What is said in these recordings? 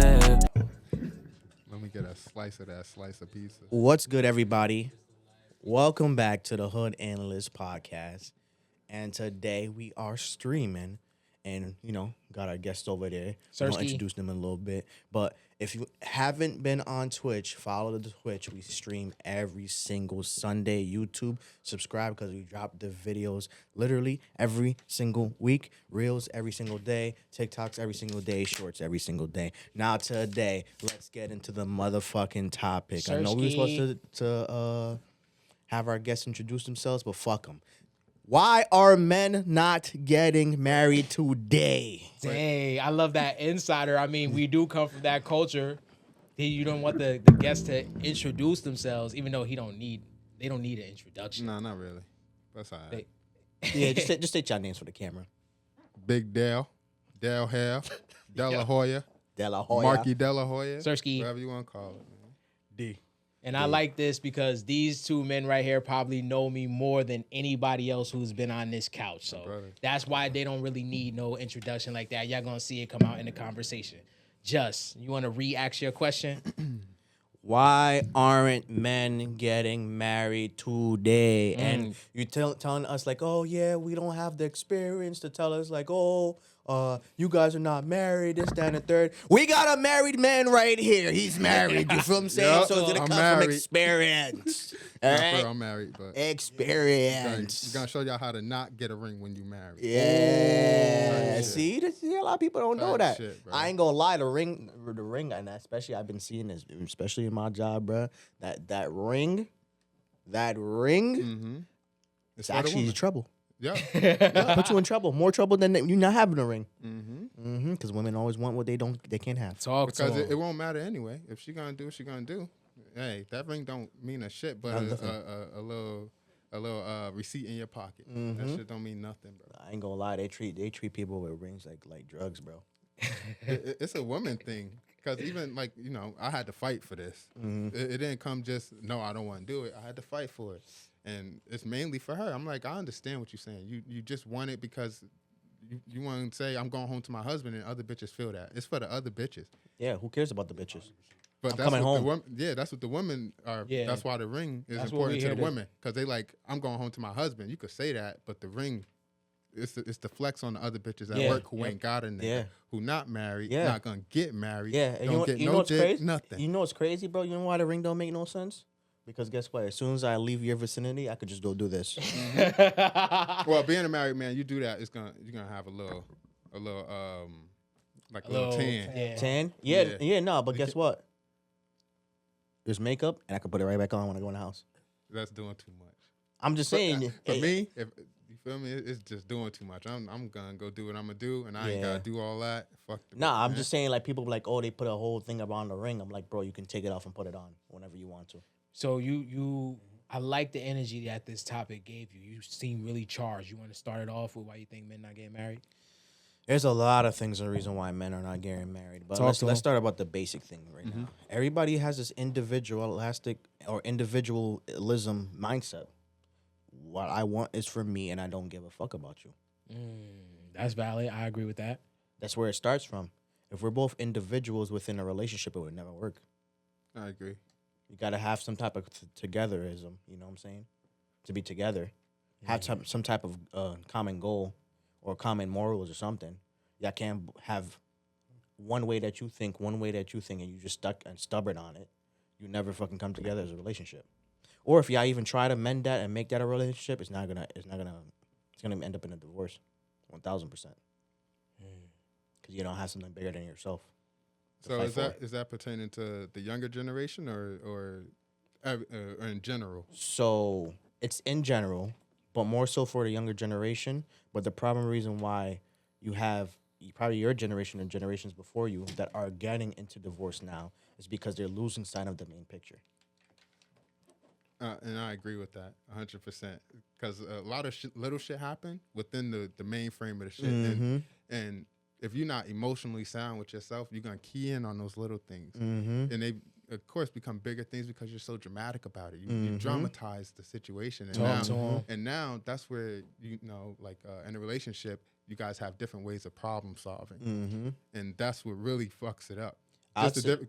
live. Let me get a slice of that slice of pizza. What's good, everybody? Welcome back to the Hood Analyst Podcast. And today we are streaming. And, got our guest over there. I'll Sirski. introduce them in a little bit. But if you haven't been on Twitch, follow the Twitch. We stream every single Sunday. YouTube, subscribe because we drop the videos literally every single week. Reels every single day. TikToks every single day. Shorts every single day. Now today, let's get into the motherfucking topic. I know we were supposed to have our guests introduce themselves, but fuck them. Why are men not getting married today? Dang, I love that insider. I mean, we do come from that culture. You don't want the guests to introduce themselves, even though they don't need an introduction. No, not really. That's all right. Yeah, just state your names for the camera. Big Dale, Dale Hale, De La Hoya, De La Hoya. Marky De La Hoya, Sirski. whatever you want to call it, man. D. And I like this because these two men right here probably know me more than anybody else who's been on this couch. So that's why they don't really need no introduction like that. Y'all gonna see it come out in the conversation. Just, you want to re-ask your question? Why aren't men getting married today? And you telling us like, oh yeah, we don't have the experience to tell us like, oh, you guys are not married, this, that, and the third. We got a married man right here. He's married. You feel what I'm saying? Yep, So it's gonna I'm come married. from experience. All Not right? for I'm married, but Experience. we're gonna show y'all how to not get a ring when you married. Yeah. Type See, a lot of people don't know Type that. shit, bro. I ain't gonna lie, the ring, and especially I've been seeing this, especially in my job, bro. That ring, Mm-hmm. it's actually trouble. Yeah. Yeah, put you in trouble, more trouble than you not having a ring. Mm-hmm. Because women always want what they can't have. Talk to Because him. it won't matter anyway. If she gonna do what she gonna do, hey, that ring don't mean a shit, but a little receipt in your pocket. That shit don't mean nothing, bro. I ain't gonna lie, they treat people with rings like drugs, bro. It's a woman thing. Because even I had to fight for this. It didn't come just, no, I don't want to do it. I had to fight for it. And it's mainly for her. I'm like, I understand what you're saying. You just want it because you want to say, I'm going home to my husband, and other bitches feel that. It's for the other bitches. Yeah, who cares about the bitches? But I'm that's coming what home. That's what the women are. Yeah. That's why the ring is That's what we important to the hear women. Because they like, I'm going home to my husband. You could say that, but the ring, it's the flex on the other bitches at work who ain't got a nigga, who not married, not gonna get married, Yeah, and don't get you know no what's dick, crazy? nothing. You know what's crazy, bro? You know why the ring don't make no sense? Because guess what? As soon as I leave your vicinity, I could just go do this. Well, being a married man, you do that, you're gonna have a little tan. Yeah. Tan? Yeah. Yeah, no, but guess what? There's makeup, and I can put it right back on when I go in the house. That's doing too much. I'm just saying. For me, if you feel me, it's just doing too much. I'm gonna go do what I'm gonna do, and I ain't gotta do all that. Fuck. Nah, I'm just saying, like, people be like, oh, they put a whole thing around the ring. I'm like, bro, you can take it off and put it on whenever you want to. So I like the energy that this topic gave you. You seem really charged. You want to start it off with why you think men not getting married? There's a lot of things, the reason why men are not getting married. But let's start about the basic thing right now. Everybody has this individualism mindset. What I want is for me, and I don't give a fuck about you. That's valid. I agree with that. That's where it starts from. If we're both individuals within a relationship, it would never work. I agree. You got to have some type of togetherism, you know what I'm saying? To be together. Have some type of common goal or common morals or something. Y'all can't have one way that you think, and you just stuck and stubborn on it. You never fucking come together as a relationship. Or if y'all even try to mend that and make that a relationship, it's gonna end up in a divorce, 1,000%. Because you don't have something bigger than yourself. So is that pertaining to the younger generation or in general? So it's in general, but more so for the younger generation. But the reason why you have probably your generation and generations before you that are getting into divorce now is because they're losing sight of the main picture. And I agree with that 100%. Because a lot of little shit happen within the main frame of the shit. And if you're not emotionally sound with yourself, you're going to key in on those little things. And they, of course, become bigger things because you're so dramatic about it. You dramatize the situation. And now that's where, in a relationship, you guys have different ways of problem solving. And that's what really fucks it up.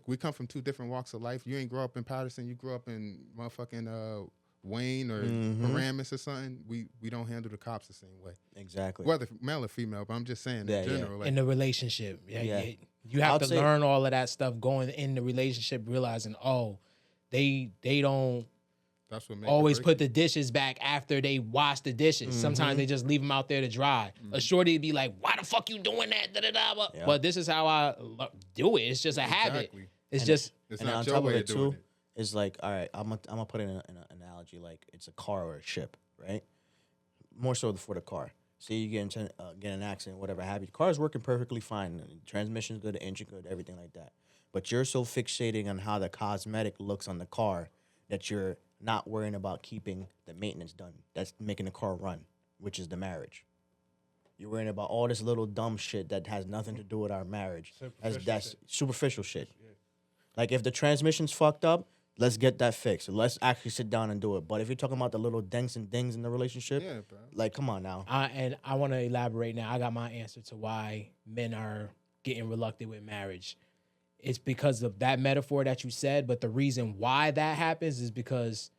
We come from two different walks of life. You ain't grow up in Patterson. You grew up in motherfucking Wayne or Paramus or something. We don't handle the cops the same way. Exactly. Whether male or female, but I'm just saying in general. Like, in the relationship. You have to learn all of that stuff going in the relationship, realizing, they don't that's what always put the dishes back after they wash the dishes. Sometimes they just leave them out there to dry. A shorty be like, why the fuck you doing that? Da-da-da. But this is how I do it. It's just a habit. It's not your way of doing it. It's like, all right, I'm gonna put it in an analogy, like it's a car or a ship, right? More so for the car. Say you get an accident, whatever have you. The car is working perfectly fine. The transmission's good, the engine good, everything like that. But you're so fixating on how the cosmetic looks on the car that you're not worrying about keeping the maintenance done. That's making the car run, which is the marriage. You're worrying about all this little dumb shit that has nothing to do with our marriage. That's superficial shit. Yeah. Like if the transmission's fucked up, let's get that fixed. Let's actually sit down and do it. But if you're talking about the little dents and dings in the relationship, bro. Like, come on now. And I want to elaborate now. I got my answer to why men are getting reluctant with marriage. It's because of that metaphor that you said, but the reason why that happens is because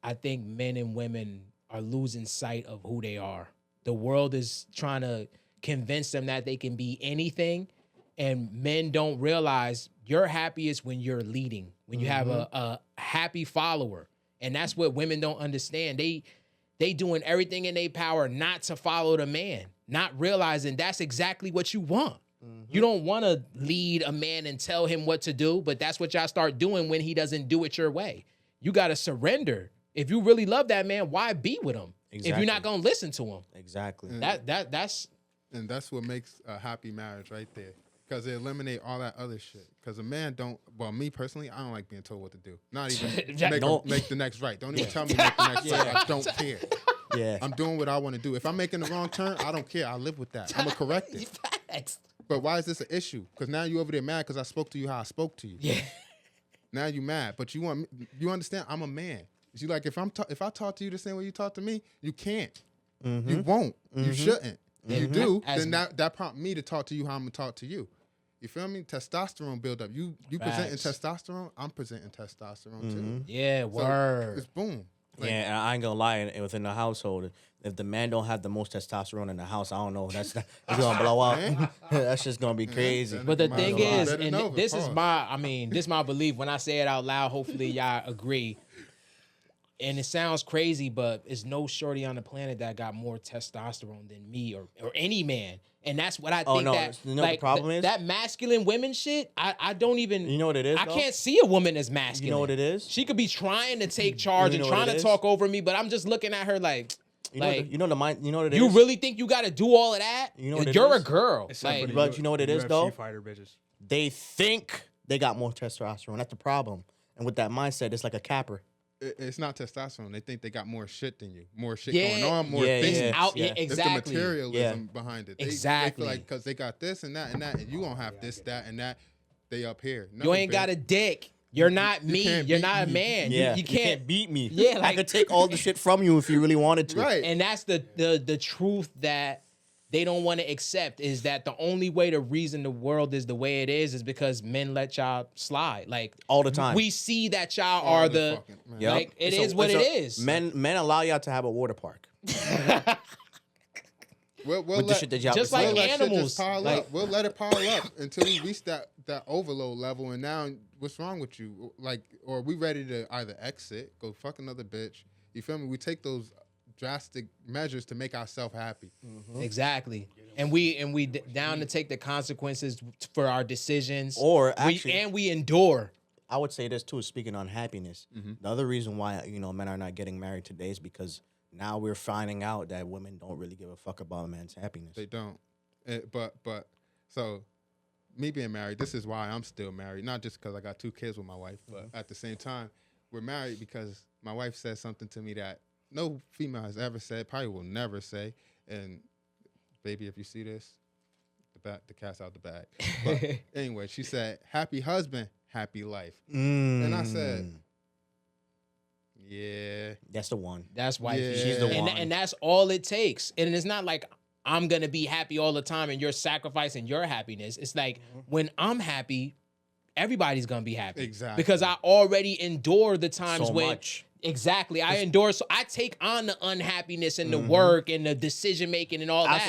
I think men and women are losing sight of who they are. The world is trying to convince them that they can be anything, and men don't realize you're happiest when you're leading, when you have a happy follower. And that's what women don't understand. They doing everything in their power not to follow the man, not realizing that's exactly what you want. You don't want to lead a man and tell him what to do, but that's what y'all start doing when he doesn't do it your way. You got to surrender. If you really love that man, why be with him? Exactly. If you're not going to listen to him? Exactly. And that's what makes a happy marriage right there. Because it eliminate all that other shit. Because a man me personally, I don't like being told what to do. Not even make the next right. Don't even tell me make the next right. I don't care. Yeah. I'm doing what I want to do. If I'm making the wrong turn, I don't care. I live with that. I'm going to correct it. But why is this an issue? Because now you over there mad because I spoke to you how I spoke to you. Yeah. Now you mad. But you understand I'm a man. You like if I talk to you the same way you talk to me, you can't. You won't. You shouldn't. If you do, then that prompt me to talk to you how I'm gonna talk to you. You feel me? Testosterone build up. You presenting testosterone, I'm presenting testosterone too. Yeah, word. So it's boom. Like, yeah, and I ain't gonna lie. Within the household, if the man don't have the most testosterone in the house, I don't know. It's gonna blow up. That's just gonna be crazy. But the thing is, and this is my belief. When I say it out loud, hopefully y'all agree. And it sounds crazy, but there's no shorty on the planet that got more testosterone than me or any man. And that's what I think the problem is? That masculine women shit, I don't even... You know what it is, I can't see a woman as masculine. You know what it is? She could be trying to take charge and trying to talk over me, but I'm just looking at her like... You know what it is? You really think you got to do all of that? You know what You're a girl. But you know what it is, though? Fighter bitches. They think they got more testosterone. That's the problem. And with that mindset, it's like a capper. It's not testosterone. They think they got more shit than you. More shit going on, more things. Exactly. It's the materialism behind it. Exactly. They feel like because they got this and that, and you don't have this, that, and that, they up here. No, you ain't got a dick. You're not me. You're not a man. Yeah. You can't beat me. Yeah, I could take all the shit from you if you really wanted to. Right. And that's the truth that they don't want to accept, is that the only way to reason the world is the way it is because men let y'all slide. Like all the time. We see that y'all are like it is what it is. Men allow y'all to have a water park. We'll with the shit that y'all just like animals. We'll let it pile up until we reach that overload level. And now, what's wrong with you? Like, or we ready to either exit, go fuck another bitch. You feel me? We take those drastic measures to make ourselves happy. Exactly. And we down to take the consequences for our decisions. Or actually, we endure. I would say this too, speaking on happiness. The other reason why men are not getting married today is because now we're finding out that women don't really give a fuck about a man's happiness. They don't. But so me being married, this is why I'm still married. Not just because I got 2 kids with my wife, but at the same time, we're married because my wife said something to me that no female has ever said, probably will never say. And baby, if you see this, the cat's out the bag. But anyway, she said, happy husband, happy life. And I said, yeah. That's the one. That's why she's the one. And that's all it takes. And it's not like I'm going to be happy all the time and you're sacrificing your happiness. It's like when I'm happy, everybody's gonna be happy. Exactly. Because I already endure the times So when much. exactly I endure. So I take on the unhappiness and the work and the decision making and all I'll that.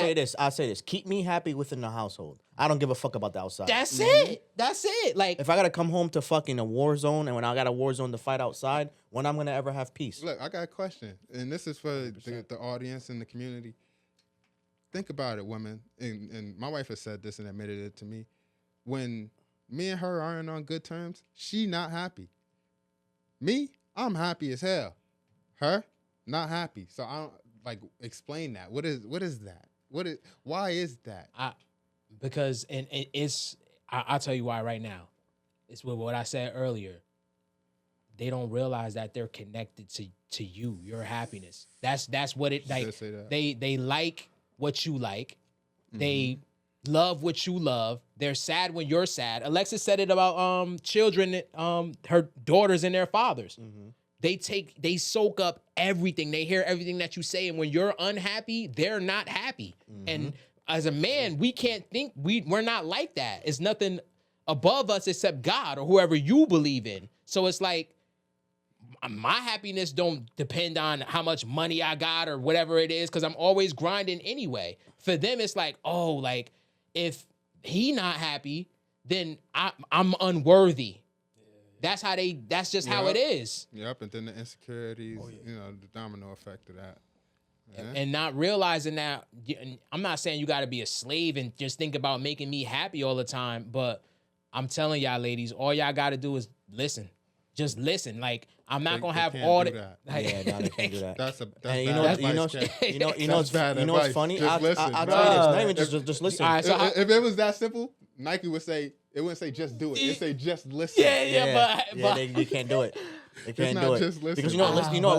say this. Keep me happy within the household. I don't give a fuck about the outside. That's it. That's it. Like If I gotta come home to fucking a war zone, and when I got a war zone to fight outside, when I'm gonna ever have peace? Look, I got a question, and this is for the audience and the community. Think about it, women, and my wife has said this and admitted it to me. When me and her aren't on good terms, she not happy. Me, I'm happy as hell. Her, not happy. So I don't like explain that. What is that? Why is that? because and it's I'll tell you why right now. It's with what I said earlier. They don't realize that they're connected to you, your happiness. That's what it like. Say that. They like what you like. They love what you love. They're sad when you're sad. Alexis said it about children, her daughters and their fathers. They soak up everything. They hear everything that you say, and when you're unhappy, they're not happy. And as a man, we can't think we're not like that. It's nothing above us except God or whoever you believe in. So it's like my happiness don't depend on how much money I got or whatever it is, because I'm always grinding anyway. For them, it's like, oh, like if he not happy, then I'm unworthy. That's just how it is. Yep, and then the insecurities, the domino effect of that. Yeah. And not realizing that, I'm not saying you got to be a slave and just think about making me happy all the time, but I'm telling y'all ladies, all y'all got to do is listen. Just listen. Like, I'm not going to have all that. Like, Yeah, no, they can't do that. That's And bad advice, Ken. what's funny? Just I'll listen. tell you this. Not even just listen. All right, so if it was that simple, Nike would say, it wouldn't say just do it. It'd say just listen. but They can't do it. They can't not do it just listening. because you know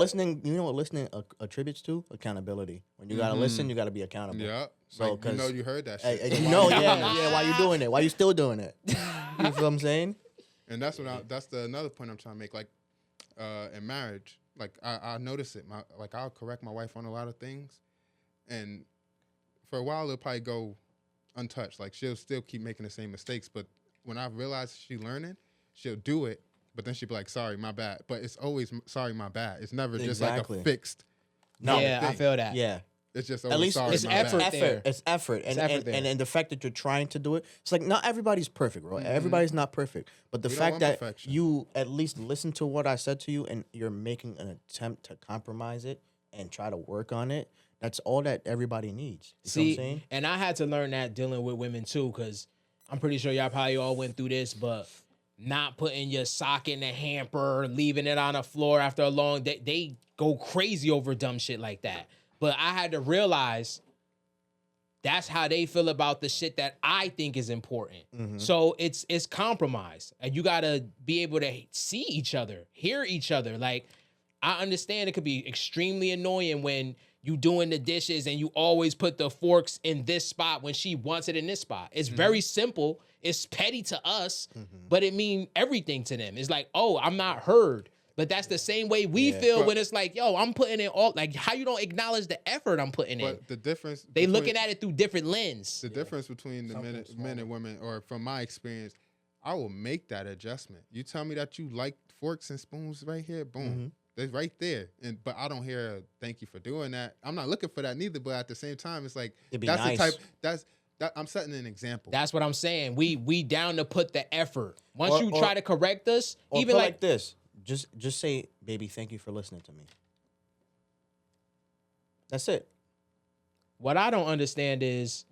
what listening attributes to accountable. When you gotta listen, you gotta be accountable. Yeah. So Like, you heard that shit. Why you doing it? Why you still doing it? You feel what I'm saying? And that's another point I'm trying to make. Like, in marriage, like I notice it. I'll correct my wife on a lot of things, and for a while it'll probably go untouched. Like, she'll still keep making the same mistakes, but when I realize she's learning, she'll do it. But then she'll be like, "Sorry, my bad." But it's always "Sorry, my bad." It's never just like a fixed. No, yeah, I feel that. Yeah. It's just At least sorry, it's my effort bad. there. It's effort. And the fact that you're trying to do it, it's like not everybody's perfect, bro. Everybody's not perfect. But the We don't fact want that perfection. you at least listen to what I said to you and you're making an attempt to compromise it and try to work on it, that's all that everybody needs. You know what I'm saying? And I had to learn that dealing with women too, because I'm pretty sure y'all probably all went through this, but not putting your sock in the hamper, leaving it on the floor after a long day, they go crazy over dumb shit like that. But I had to realize that's how they feel about the shit that I think is important. So it's compromise. And you gotta be able to see each other, hear each other. Like, I understand it could be extremely annoying when you doing the dishes and you always put the forks in this spot when she wants it in this spot. It's very simple. It's petty to us, but it mean everything to them. It's like, oh, I'm not heard. But that's the same way we feel when it's like, yo, I'm putting in all, like, how you don't acknowledge the effort I'm putting in. But the difference, They looking at it through different lens. the difference between the men and women, or from my experience, I will make that adjustment. You tell me that you like forks and spoons right here, boom. They're right there. But I don't hear a thank you for doing that. I'm not looking for that neither, but at the same time, it's like, It'd be that's nice. the type, I'm setting an example. That's what I'm saying. We down to put the effort. Once Or- you or- try to correct us, Or even put like this. Just say, baby, thank you for listening to me. That's it. what I don't understand is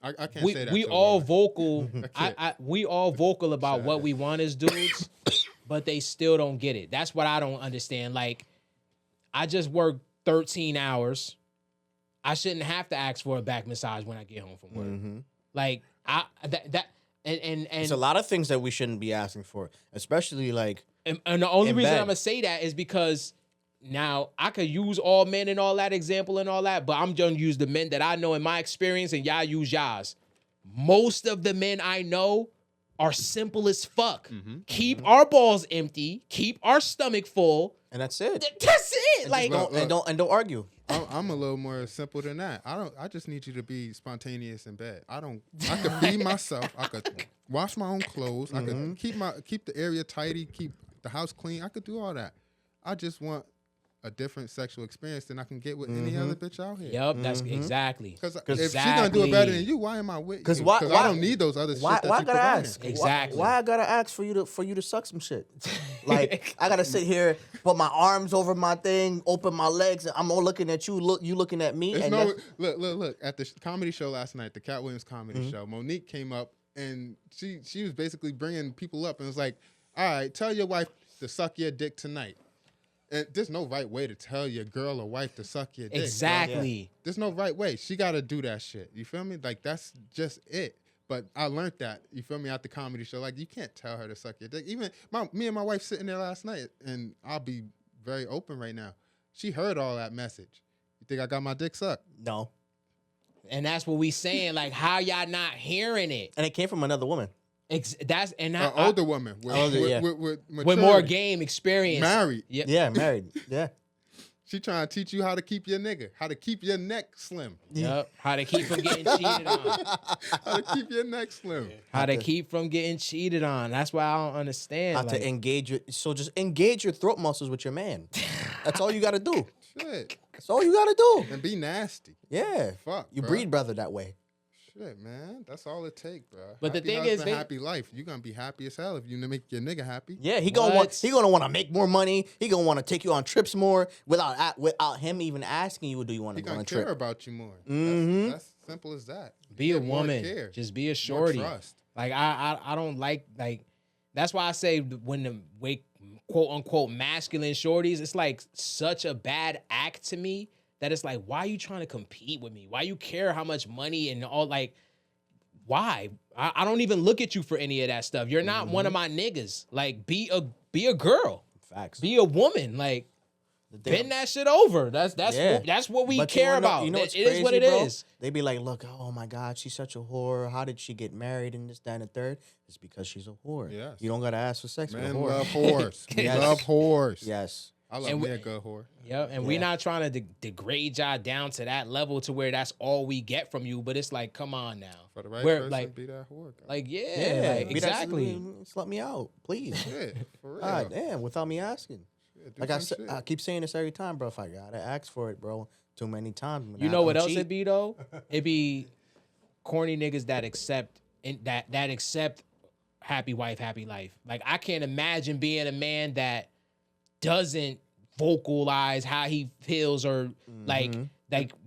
I can't we say that. we to a all woman. vocal. can't. We all vocal about what we want as dudes, but they still don't get it. That's what I don't understand. Like, I just work 13 hours. I shouldn't have to ask for a back massage when I get home from work. Like, and It's a lot of things that we shouldn't be asking for, especially like. And the only in reason bed. I'm gonna say that is because now I could use all men and all that example and all that, but I'm gonna use the men that I know in my experience, and y'all use y'all's. Most of the men I know are simple as fuck. Keep our balls empty, keep our stomach full. And that's it. That's it. Like, look, Don't argue. I'm a little more simple than that. I just need you to be spontaneous in bed. I can feed myself. I could wash my own clothes. I could keep the area tidy, keep the house clean. I could do all that. I just want a different sexual experience than I can get with any other bitch out here. Yep, that's exactly. Because if she gonna do it better than you, why am I with you? Because I don't need those other shit that you I gotta providing. ask? Exactly. Why I gotta ask for you to suck some shit? Like I gotta sit here, put my arms over my thing, open my legs, and I'm all looking at you. You looking at me. It's And look at the comedy show last night, the Cat Williams comedy show. Monique came up and she was basically bringing people up and was like, "All right, tell your wife to suck your dick tonight." And there's no right way to tell your girl or wife to suck your dick. Exactly. Bro. There's no right way. She got to do that shit. You feel me? Like, that's just it. But I learned that, you feel me, at the comedy show. Like, you can't tell her to suck your dick. Even me and my wife sitting there last night, and I'll be very open right now. She heard all that message. You think I got my dick sucked? no, And that's what we saying. Like, how y'all not hearing it? and it came from another woman. That's and An older woman with with more maturity. game experience. Married. Yep. Yeah, married. Yeah. She trying to teach you how to keep your nigga, how to keep your neck slim, Yep. How to keep from getting cheated on. how to keep your neck slim. How to keep from getting cheated on. That's why I don't understand. How to engage just engage your throat muscles with your man. That's all you gotta do. Shit. That's all you gotta do. And be nasty. Yeah. Fuck, You bro. breed brother that way. Shit, man. That's all it takes, bro. But the Happy thing is, husband, happy life. You're going to be happy as hell if you make your nigga happy. Yeah, he What? gonna want to make more money. He gonna want to take you on trips more without him even asking you, do you want He to go on going a to care trip? about you more. That's simple as that. be a Get more woman. care, Just be a more shorty. trust. Like I don't like that's why I say when the quote unquote masculine shorties, it's like such a bad act to me that it's like, why are you trying to compete with me? Why you care how much money and all like why? I don't even look at you for any of that stuff. You're not one of my niggas. Like be a girl. Facts. Be a woman. Like bend that shit over. That's what we But care you about. You know what's it is what it crazy, bro? is. They be like, look, oh my God, she's such a whore. How did she get married and this, that, and the third? It's because she's a whore. Yes. You don't gotta ask for sex with a Men whore. love whores. We Yes. love whores. Yes. I love And me a good whore. Yep, and we're not trying to degrade y'all down to that level to where that's all we get from you. But it's like, come on now. For the right We're person, like, be that whore. God. like yeah, Yeah, like, be that- exactly. Slut me out, please. Shit, for real. God damn, without me asking. Shit, do Like I some said, shit. I keep saying this every time, bro. If I gotta ask for it, bro, too many times. You know what else it be though? It be corny niggas that accept that accept happy wife, happy life. Like I can't imagine being a man that doesn't vocalize how he feels or like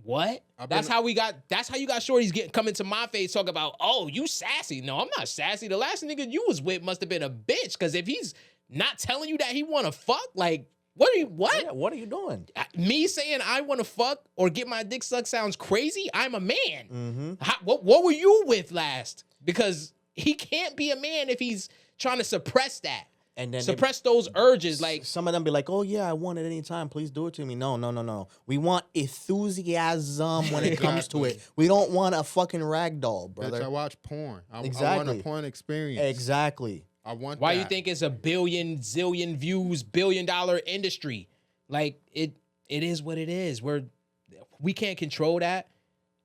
what? That's how you got shorties coming to my face talking about, oh, you sassy. No, I'm not sassy. The last nigga you was with must have been a bitch. Cause if he's not telling you that he wanna fuck, like what? Yeah, what are you doing? Me saying I want to fuck or get my dick sucked sounds crazy. I'm a man. Mm-hmm. What were you with last? Because he can't be a man if he's trying to suppress that. And then suppress those urges. Like some of them be like, oh yeah, I want it anytime. Please do it to me. No. We want enthusiasm when it comes to it. We don't want a fucking rag doll, brother. Bitch, I watch porn. I want Exactly. a porn experience. Exactly. I want why that. you think it's a zillion views, $1 billion industry? Like it is what it is. We can't control that.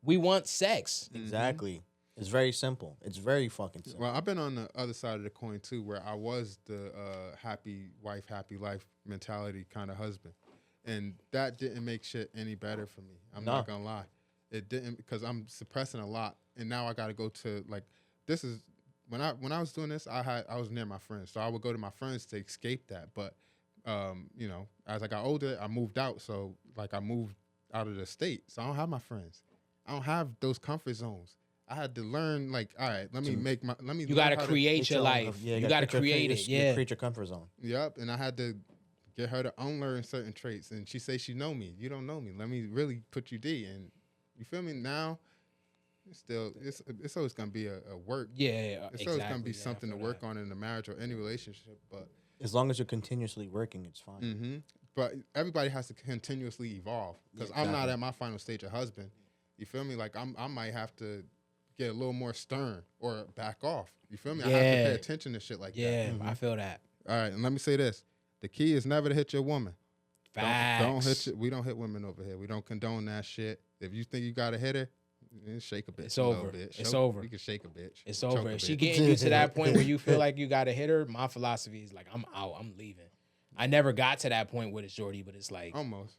We want sex. Exactly. It's very simple. It's very fucking simple. Well, I've been on the other side of the coin too, where I was the happy wife, happy life mentality kind of husband, and that didn't make shit any better for me. I'm not gonna lie, it didn't, because I'm suppressing a lot, and now I got to go to like this is when I was doing this, I was near my friends, so I would go to my friends to escape that. But you know, as I got older, I moved out, so like I moved out of the state, so I don't have my friends. I don't have those comfort zones. I had to learn, like, all right, let me. You gotta create your life. Yeah, you gotta create it. Yeah. Create your comfort zone. Yep, and I had to get her to unlearn certain traits, and she say she know me. You don't know me. Let me really put you D, and you feel me now. It's always gonna be a work. Yeah, It's always gonna be something to work on in a marriage or any relationship, but As long as you're continuously working, it's fine. mm-hmm. But everybody has to continuously evolve, because I'm not at my final stage of husband. You feel me? Like I might have to get a little more stern or back off. You feel me? I have to pay attention to shit like that. Yeah, I feel that. All right, and let me say this: the key is never to hit your woman. Facts. Don't hit. We don't hit women over here. We don't condone that shit. If you think you gotta hit her, Shake a bitch. It's a over. little bit. It's over. You can shake a bitch. It's Choke over. a If she bitch. getting you to that point where you feel like you gotta hit her, my philosophy is like, I'm out. I'm leaving. I never got to that point with a shorty, but it's like Almost.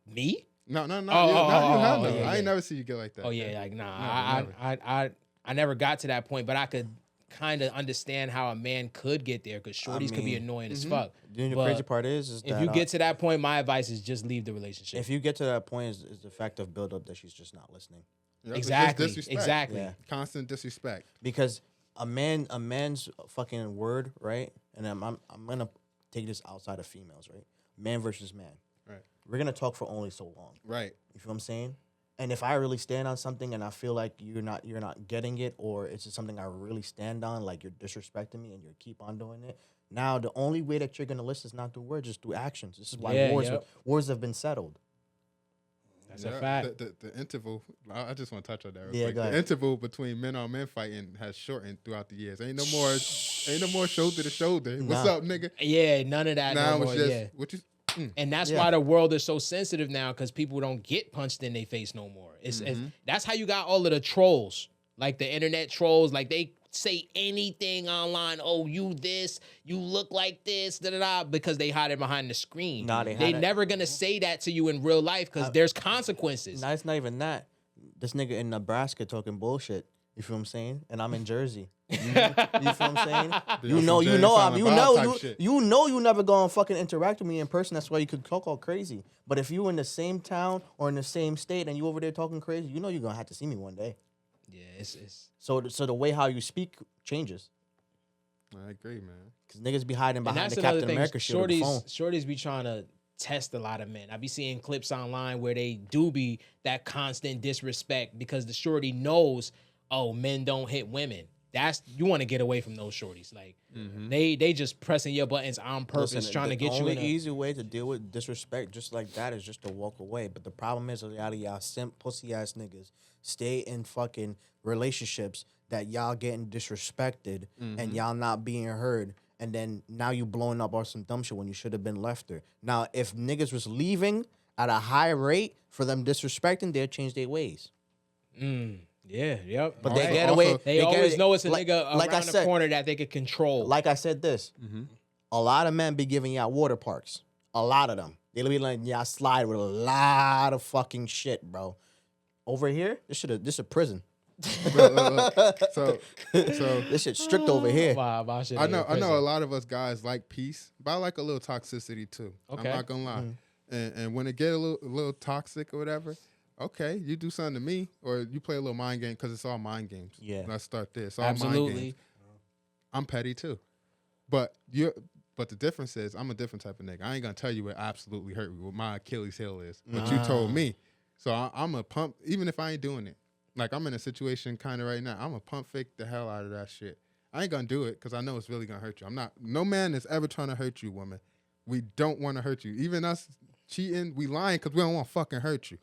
Me? No. Oh, you oh, have oh, no. yeah, I ain't yeah. never see you get like that. Oh yeah, like nah. Never. I never got to that point, but I could kind of understand how a man could get there because shorties could be annoying as fuck. The But crazy part is if that you get to that point, my advice is just leave the relationship. if you get to that point, is the fact of build up that she's just not listening. Yep, it's just Exactly. disrespect. Exactly. Yeah. Constant disrespect. Because a man's fucking word, right? And I'm gonna take this outside of females, right? Man versus man. Right. We're gonna talk for only so long. Right. You feel what I'm saying? And if I really stand on something and I feel like you're not getting it, or it's just something I really stand on, like you're disrespecting me and you keep on doing it. Now the only way that you're gonna listen is not through words, just through actions. This is why wars have been settled. That's a fact. The interval. I just want to touch on that. Real Yeah, quick. go ahead. The interval between men on men fighting has shortened throughout the years. Ain't no more shoulder to shoulder. What's Nah. up, nigga? Yeah, none of that. Now no it's more, just yeah. what you. And that's Yeah. why the world is so sensitive now, because people don't get punched in their face no more. It's that's how you got all of the trolls, like the internet trolls. Like they say anything online. Oh, you this, you look like this, da da da, because they hide it behind the screen. Nah, they they hide it. never gonna say that to you in real life because there's consequences. No, it's not even that. This nigga in Nebraska talking bullshit. You feel what I'm saying? And I'm in Jersey. You feel what I'm saying? You know, you never gonna fucking interact with me in person. That's why you could talk all crazy. But if you in the same town or in the same state and you over there talking crazy, you know you're gonna have to see me one day. Yeah, it's So the way how you speak changes. I agree, man. Cause niggas be hiding and behind that's the another Captain thing. America shield of the phone. Shorties be trying to test a lot of men. I be seeing clips online where they do be that constant disrespect because the shorty knows, oh, men don't hit women. That's you want to get away from those shorties. Like they just pressing your buttons on purpose, Listen, trying to get you in. The only easy way to deal with disrespect just like that is just to walk away. But the problem is, a lot of y'all simp pussy ass niggas stay in fucking relationships that y'all getting disrespected and y'all not being heard. And then now you blowing up on some dumb shit when you should have been left there. Now, if niggas was leaving at a high rate for them disrespecting, they'll change their ways. Yeah, yep. But Also- they get away. They always know it's a like- nigga like I around the said- corner that they could control. Like I said this, a lot of men be giving y'all water parks. A lot of them. They be letting y'all slide with a lot of fucking shit, bro. Over here, this a prison. Look. So This shit's strict over here. Wow, my shit I ain't know prison. a lot of us guys like peace, but I like a little toxicity too. Okay. I'm not gonna lie. And when it get a little toxic or whatever, okay, you do something to me, or you play a little mind game because it's all mind games. Yeah. Let's start there. It's all mind Absolutely. games. I'm petty too, but the difference is I'm a different type of nigga. I ain't gonna tell you what absolutely hurt me, what my Achilles heel is, but you told me. So I'm a pump, even if I ain't doing it. Like I'm in a situation kind of right now. I'm a pump fake the hell out of that shit. I ain't gonna do it because I know it's really gonna hurt you. No man is ever trying to hurt you, woman. We don't want to hurt you. Even us cheating, we lying because we don't want to fucking hurt you.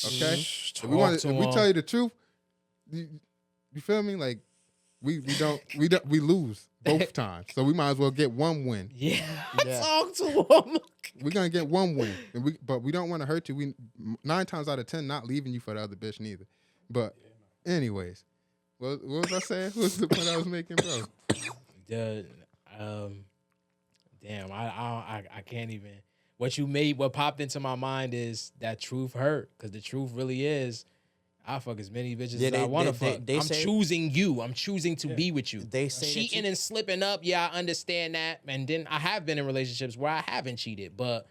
Okay? If we tell you the truth, you feel me? Like we lose both times. So we might as well get one win. Yeah. Yeah. Talk to him. We're gonna get one win. But we don't want to hurt you. We 9 times out of 10 not leaving you for the other bitch neither. But anyways, what was I saying? What was the point I was making, bro? Damn, I can't even. What popped into my mind is that truth hurt, because the truth really is, I fuck as many bitches as I want to fuck. I'm choosing you. I'm choosing to be with you. They say cheating and slipping up. Yeah, I understand that. And then I have been in relationships where I haven't cheated, but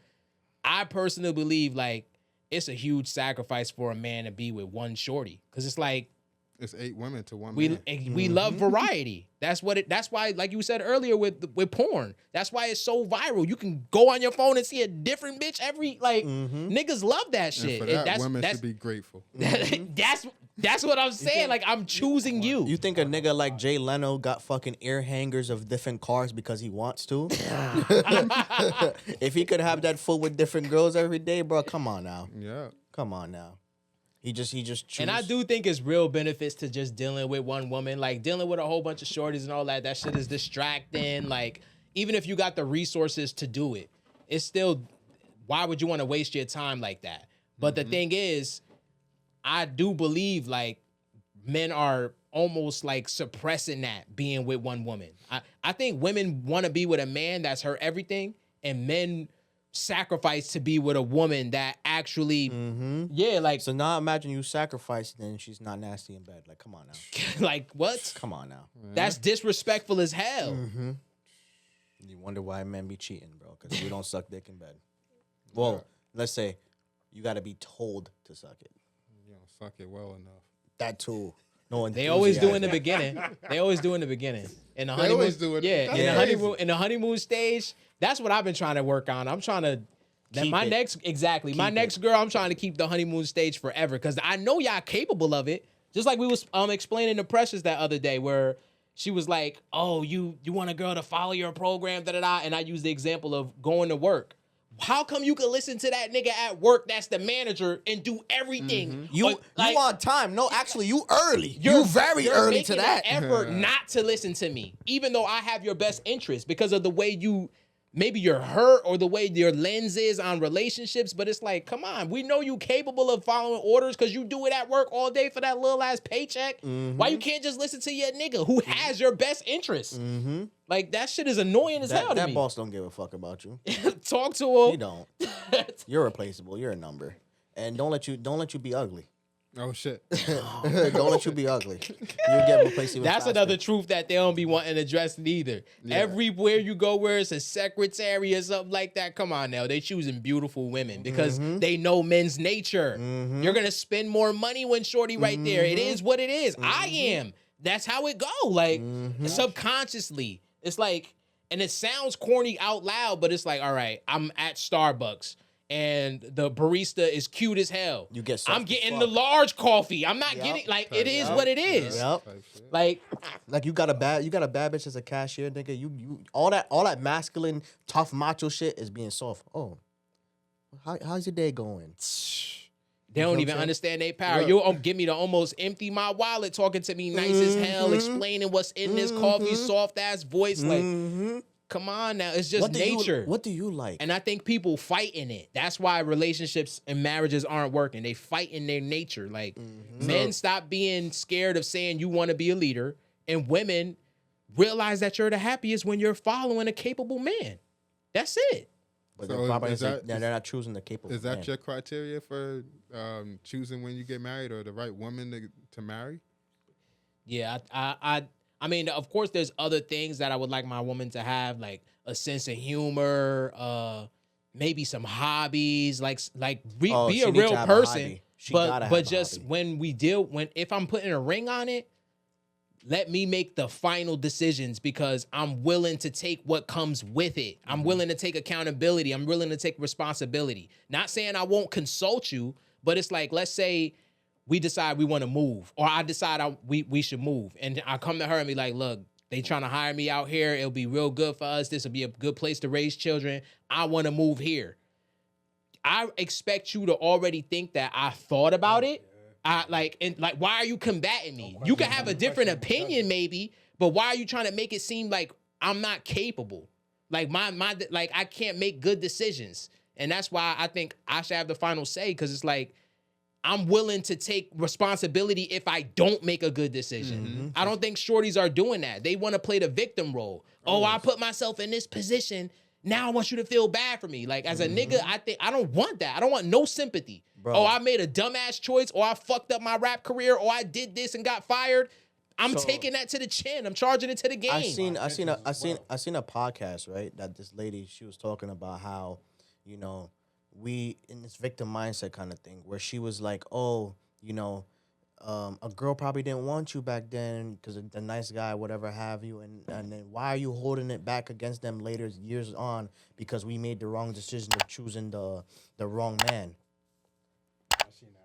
I personally believe like it's a huge sacrifice for a man to be with one shorty, because it's like It's 8 women to one we man. we love variety. That's why, like you said earlier with porn, that's why it's so viral. You can go on your phone and see a different bitch every niggas love that shit. And for that, that's, women that's, should be grateful. that's what I'm saying. Like I'm choosing you. You think a nigga like Jay Leno got fucking ear hangers of different cars because he wants to? If he could have that foot with different girls every day, bro, come on now. Yeah. Come on now. He just choose. And I do think it's real benefits to just dealing with one woman, like dealing with a whole bunch of shorties and all that. That shit is distracting. Like even if you got the resources to do it, it's still, why would you want to waste your time like that? But the thing is, I do believe like men are almost like suppressing that being with one woman. I think women want to be with a man that's her everything, and men sacrifice to be with a woman that actually, yeah, like. So now imagine you sacrifice, then she's not nasty in bed. Like, come on now. Like what? Come on now. That's disrespectful as hell. You wonder why men be cheating, bro, because we don't suck dick in bed. Well, let's say you got to be told to suck it. You don't suck it well enough. That too. No, they always do in the beginning. They always do in the beginning. In the honeymoon, always do it. Yeah, in the honeymoon stage. That's what I've been trying to work on. I'm trying to. My next girl, I'm trying to keep the honeymoon stage forever because I know y'all capable of it. Just like we was explaining to Precious that other day, where she was like, "Oh, you want a girl to follow your program, da da da," and I used the example of going to work. How come you can listen to that nigga at work that's the manager and do everything? You on time. No, actually, you early. You're very early to that. An effort not to listen to me, even though I have your best interest because of the way you, maybe you're hurt or the way your lens is on relationships. But it's like, come on, we know you capable of following orders because you do it at work all day for that little ass paycheck. Why you can't just listen to your nigga who has your best interest? Like that shit is annoying as hell to me. That boss don't give a fuck about you. Talk to him. He don't. You're replaceable. You're a number, and don't let you be ugly. Oh shit! Don't let you be ugly. You get replaced. That's faster. Another truth that they don't be wanting addressed either. Yeah. Everywhere you go, where it's a secretary or something like that, come on now, they choosing beautiful women because they know men's nature. You're gonna spend more money when shorty right there. It is what it is. I am. That's how it go. Like subconsciously, it's like, and it sounds corny out loud, but it's like, all right, I'm at Starbucks. And the barista is cute as hell. I'm getting the large coffee. I'm not getting like it is what it is. Like you got a bad bitch as a cashier, nigga. You all that masculine, tough macho shit is being soft. Oh, how's your day going? They don't even understand their power. You'll get me to almost empty my wallet talking to me nice as hell, explaining what's in this coffee, soft ass voice. Like, come on now. It's just nature. What do you like? And I think people fight in it. That's why relationships and marriages aren't working. They fight in their nature. Like, men stop being scared of saying you want to be a leader, and women realize that you're the happiest when you're following a capable man. That's it. But they're not choosing the capable man. Is that your criteria for choosing when you get married or the right woman to marry? Yeah, I mean, of course, there's other things that I would like my woman to have, like a sense of humor, maybe some hobbies, be a real person. But just when if I'm putting a ring on it, let me make the final decisions because I'm willing to take what comes with it. I'm willing to take accountability. I'm willing to take responsibility. Not saying I won't consult you, but it's like, let's say we decide we want to move, or I decide we should move. And I come to her and be like, look, they trying to hire me out here. It'll be real good for us. This will be a good place to raise children. I want to move here. I expect you to already think that I thought about it. Why are you combating me? You can have a different opinion maybe, but why are you trying to make it seem like I'm not capable? Like I can't make good decisions. And that's why I think I should have the final say, because it's like, I'm willing to take responsibility if I don't make a good decision. I don't think shorties are doing that. They want to play the victim role. Oh, I put myself in this position. Now I want you to feel bad for me. Like, as a nigga, I don't want that. I don't want no sympathy. Bro. Oh, I made a dumbass choice, or I fucked up my rap career, or I did this and got fired. I'm taking that to the chin. I'm charging it to the game. I seen a podcast, right? That this lady, she was talking about how, we in this victim mindset kind of thing, where she was like, oh, a girl probably didn't want you back then because the nice guy, whatever have you, and then why are you holding it back against them later years on because we made the wrong decision of choosing the wrong man.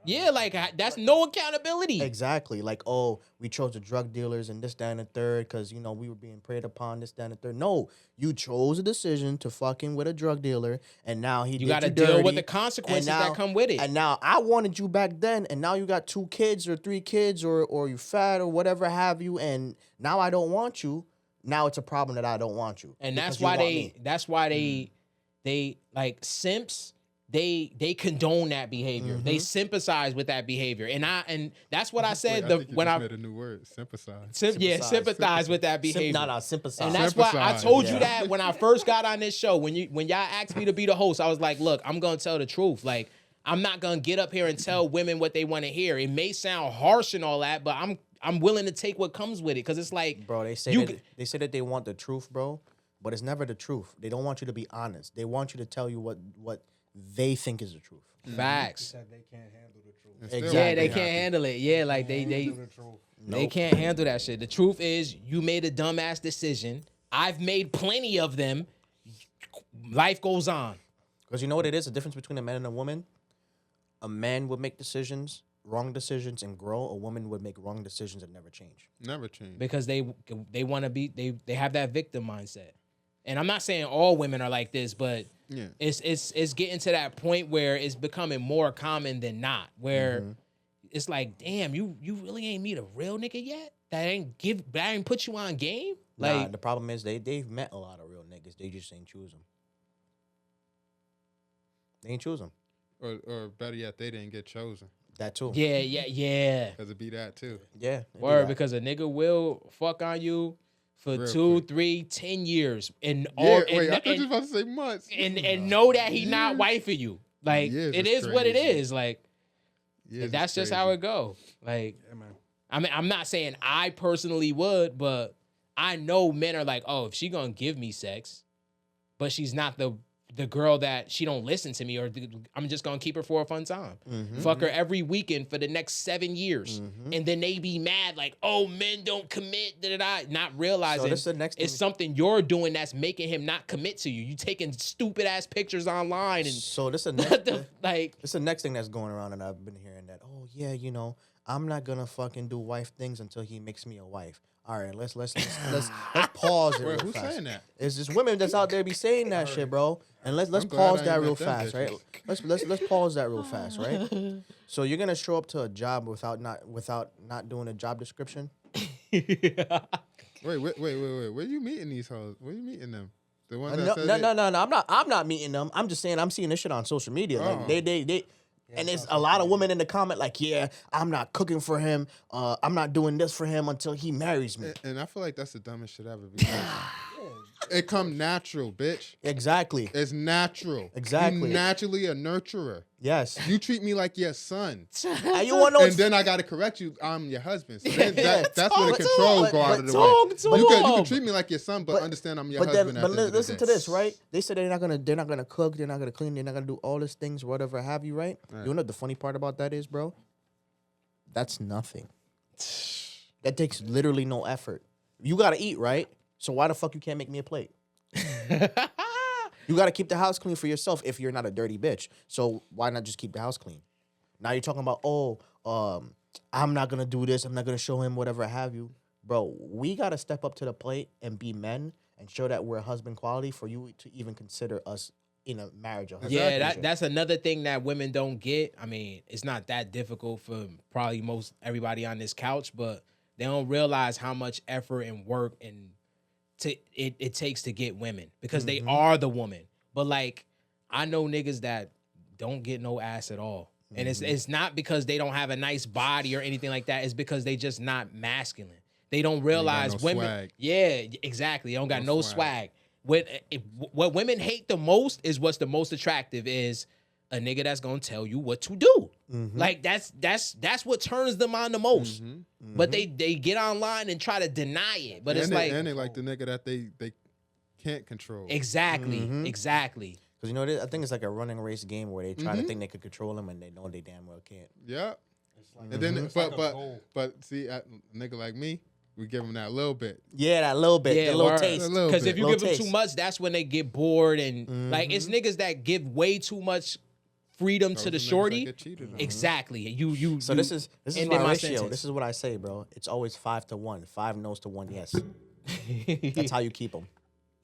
Yeah, like that's no accountability. Exactly. Like, oh, we chose the drug dealers and this, that, and the third because, we were being preyed upon, this, that, and the third. No, you chose a decision to fucking with a drug dealer, and now you got to deal with the consequences that come with it. And now I wanted you back then, and now you got 2 kids or 3 kids or you fat or whatever have you, and now I don't want you. Now it's a problem that I don't want you. And that's why they like simps they condone that behavior. They sympathize with that behavior, and that's what I said. Wait, I think you just made a new word, sympathize. Sympathize with that behavior. Sympathize. And that's why I told you that when I first got on this show. When y'all asked me to be the host, I was like, look, I'm gonna tell the truth. Like, I'm not gonna get up here and tell women what they want to hear. It may sound harsh and all that, but I'm willing to take what comes with it, because it's like, bro, they say that they want the truth, bro, but it's never the truth. They don't want you to be honest. They want you to tell you what they think is the truth. Facts. They can't handle the truth. Exactly. Yeah, they can't handle it. Yeah, like they can't handle that shit. The truth is, you made a dumbass decision. I've made plenty of them. Life goes on. Because you know what it is? The difference between a man and a woman? A man would make decisions, wrong decisions, and grow. A woman would make wrong decisions and never change. Never change. Because they want to be, they have that victim mindset. And I'm not saying all women are like this, but it's getting to that point where it's becoming more common than not, where it's like, damn, you really ain't meet a real nigga yet? That ain't put you on game? Like, Nah, the problem is they've met a lot of real niggas. They just ain't choose them. They ain't choose them. Or better yet, they didn't get chosen. That too. Yeah. Because it be that too. Yeah. Word, because a nigga will fuck on you for Real 2, quick. 3, 10 years. And I thought you was about to say months. and know that he not wifing you. Like, Years it is is what it crazy. is. Like, Years that's is just crazy. how it go. Like, Yeah, man. I mean, I'm not saying I personally would, but I know men are like, oh, if she gonna give me sex, but she's not the girl that she don't listen to me, or I'm just gonna keep her for a fun time. Fuck her every weekend for the next 7 years. And then they be mad like, oh, men don't commit, not realizing this is the next it's thing- something you're doing that's making him not commit to you. You taking stupid ass pictures online and So this is like, It's the next thing that's going around, and I've been hearing that. Oh yeah, you know, I'm not gonna fucking do wife things until he makes me a wife. All right, let's pause it. Wait, real who's fast. saying that? It's just women that's out there be saying that shit, bro. And let's I'm glad pause I that ain't real met them fast, right? Let's pause that real fast, right? So you're gonna show up to a job without not doing a job description. Wait. Where you meeting these hoes? Where you meeting them? The ones that said No. I'm not meeting them. I'm just saying I'm seeing this shit on social media. Like Oh. they and there's a lot of women in the comment like, yeah, I'm not cooking for him. I'm not doing this for him until he marries me. And I feel like that's the dumbest shit ever. Because it come natural, bitch. Exactly. It's natural. Exactly. You naturally a nurturer. Yes. You treat me like your son. And you want to know? And then I gotta correct you. I'm your husband. So then that's talk where the to control him. go out But of the talk way. to You can him. treat me like your son, but understand I'm your But husband. then, at the end of the listen day. to this, right? They said they're not gonna cook, they're not gonna clean, they're not gonna do all these things, whatever have you, right? You know what the funny part about that is, bro? That's nothing. That takes literally no effort. You gotta eat, right? So why the fuck you can't make me a plate? You gotta keep the house clean for yourself if you're not a dirty bitch. So why not just keep the house clean? Now you're talking about, I'm not gonna do this, I'm not gonna show him whatever have you. Bro, we gotta step up to the plate and be men and show that we're husband quality for you to even consider us in a marriage. Or yeah, that's another thing that women don't get. I mean, it's not that difficult for probably most everybody on this couch, but they don't realize how much effort and work and it takes to get women, because they are the woman. But like, I know niggas that don't get no ass at all. And it's not because they don't have a nice body or anything like that. It's because they just not masculine. They don't realize no women. swag. Yeah, exactly. They don't got no swag. What women hate the most is what's the most attractive is a nigga that's gonna tell you what to do. Like that's what turns them on the most. But they get online and try to deny it. But it's they like the nigga that they can't control. exactly. Because you know, I think it's like a running race game where they try to think they could control him and they know they damn well can't. Yeah. Like, And then, it's like a goal. but see, a nigga like me, we give him that little bit. Yeah, that little bit, Yeah, the little word. taste. A little Because bit. if you Little give them taste. too much, that's when they get bored and like it's niggas that give way too much freedom to the Those niggas that shorty. get cheated on. Exactly. You. So this is ended my my ratio. sentence. This is what I say, bro. It's always 5 to 1. 5 no's to 1 yes. That's how you keep them.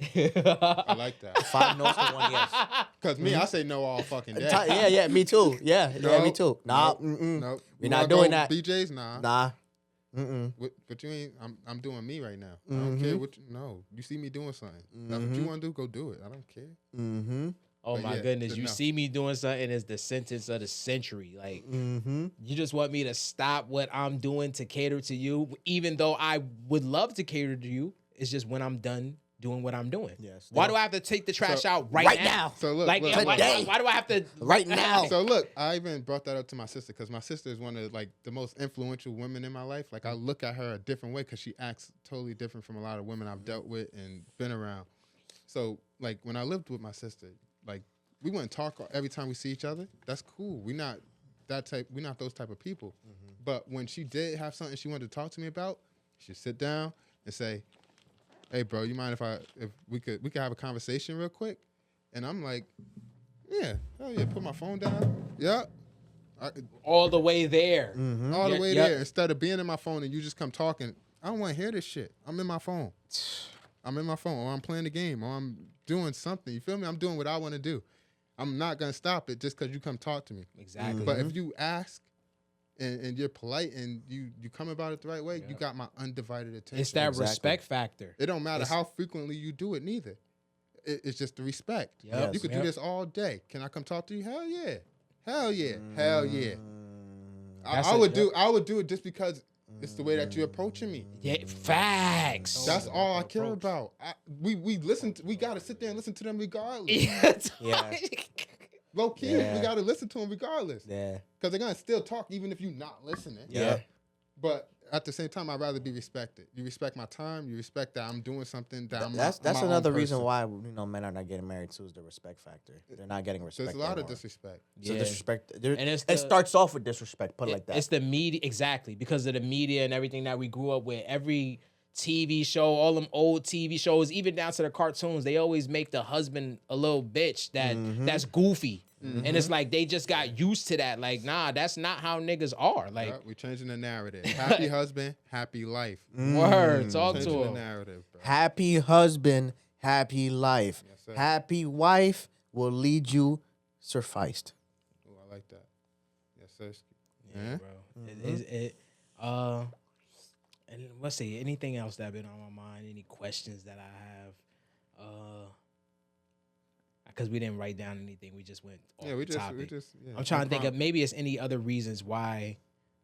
I like that. 5 no's to 1 yes. Cause me, I say no all fucking day. Yeah, me too. Yeah, No, me too. Nah, Nope. We're You not wanna doing go that. BJ's, nah. Nah. But you ain't. I'm doing me right now. I don't care what. No, you see me doing something. That's what you want to do. Go do it. I don't care. Oh But my yeah, goodness! to You know. see me doing something is the sentence of the century. Like you just want me to stop what I'm doing to cater to you, even though I would love to cater to you. It's just when I'm done doing what I'm doing. Yes. Why do I have to take the trash So- out Right right now. now? So look, Like look, yeah, look. why do I have to Right now. So look, I even brought that up to my sister because my sister is one of like the most influential women in my life. Like I look at her a different way because she acts totally different from a lot of women I've dealt with and been around. So like when I lived with my sister, like we wouldn't talk every time we see each other. That's cool. We're not that type. We're not those type of people. But when she did have something she wanted to talk to me about, she'd sit down and say, "Hey, bro, you mind if we could have a conversation real quick?" And I'm like, "Yeah, hell yeah." Put my phone down. Yep. all the way there? All the Yeah, way yep. there. Instead of being in my phone and you just come talking, I don't want to hear this shit. I'm in my phone. Or I'm playing the game, or I'm doing something. You feel me? I'm doing what I want to do. I'm not gonna stop it just because you come talk to me. Exactly. But if you ask and you're polite and you come about it the right way, you got my undivided attention. It's that Exactly. respect factor. It don't matter It's- how frequently you do it, neither. It's just the respect. Yep. You could Yep. do this all day. Can I come talk to you? Hell yeah. Hell yeah. Hell yeah. That's I it, would yep. I would do it just because it's the way that you're approaching me. Yeah, facts. That's all I care about. We gotta sit there and listen to them regardless. Yeah. Low key, Yeah. we gotta listen to them regardless. Yeah. Because they're gonna still talk even if you're not listening. Yeah. But at the same time, I'd rather be respected. You respect my time. You respect that I'm doing something that I'm. That's my own another reason person. why men are not getting married too, is the respect factor. They're not getting respect. There's a lot of anymore. disrespect. So Yeah. disrespect. And it's it the- starts off with disrespect. Put it like that. It's the media, exactly, because of the media and everything that we grew up with. Every TV show, all them old TV shows, even down to the cartoons, they always make the husband a little bitch that's goofy. And it's like they just got used to that. Like, nah, that's not how niggas are. Like, We're changing the narrative. Happy husband, happy life. word, talk to Changing the him. narrative, bro. Happy husband, happy life. Yes, sir. Happy wife will lead you sufficed. Ooh, I like that. Yes, sir. Yeah, bro. And let's see, anything else that been on my mind? Any questions that I have? Because we didn't write down anything, we just went off Yeah, we the just. topic. Yeah, I'm trying to think of maybe it's any other reasons why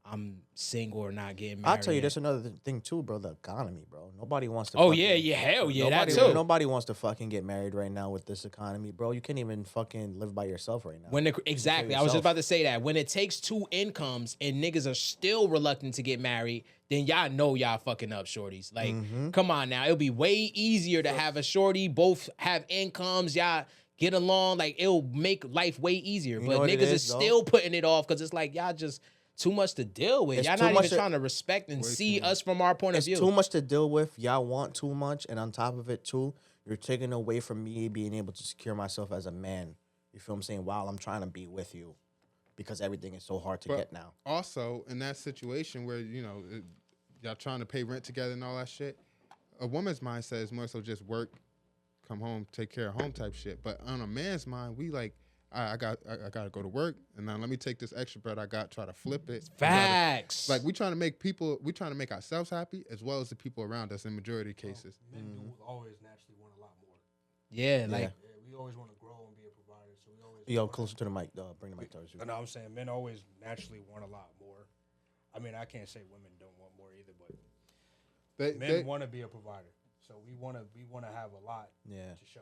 I'm single or not getting married. I'll tell you, yet. there's another thing too, bro. The economy, bro. Nobody wants to. Oh fucking- yeah, hell yeah, that nobody, too. Nobody wants to fucking get married right now with this economy, bro. You can't even fucking live by yourself right now. Exactly, I was just yourself. about to say that. When it takes two incomes and niggas are still reluctant to get married, then y'all know y'all fucking up, shorties. Like, come on now, it'll be way easier to have a shorty, both have incomes, y'all get along. Like, it'll make life way easier. You But know what it niggas is, is though? still putting it off because it's like y'all just too much to deal with. It's Y'all too not much even to- trying to respect and Way see too much. us from our point It's of view. too much to deal with. Y'all want too much, and on top of it too, you're taking away from me being able to secure myself as a man. You feel what I'm saying? While I'm trying to be with you, because everything is so hard to But get now. also, in that situation where y'all trying to pay rent together and all that shit, a woman's mindset is more so just work, come home, take care of home type shit. But on a man's mind, we like, I got to go to work, and now let me take this extra bread I got, try to flip it. Facts. Like we trying to make ourselves happy as well as the people around us in majority of cases. Men do always naturally want a lot more. yeah, like Yeah, we always want to grow and be a provider. So we always Yo, closer to the mic. Bring the mic towards you. No, I'm saying men always naturally want a lot more. I mean, I can't say women don't want more either, but men want to be a provider. So we want to have a lot Yeah. to show.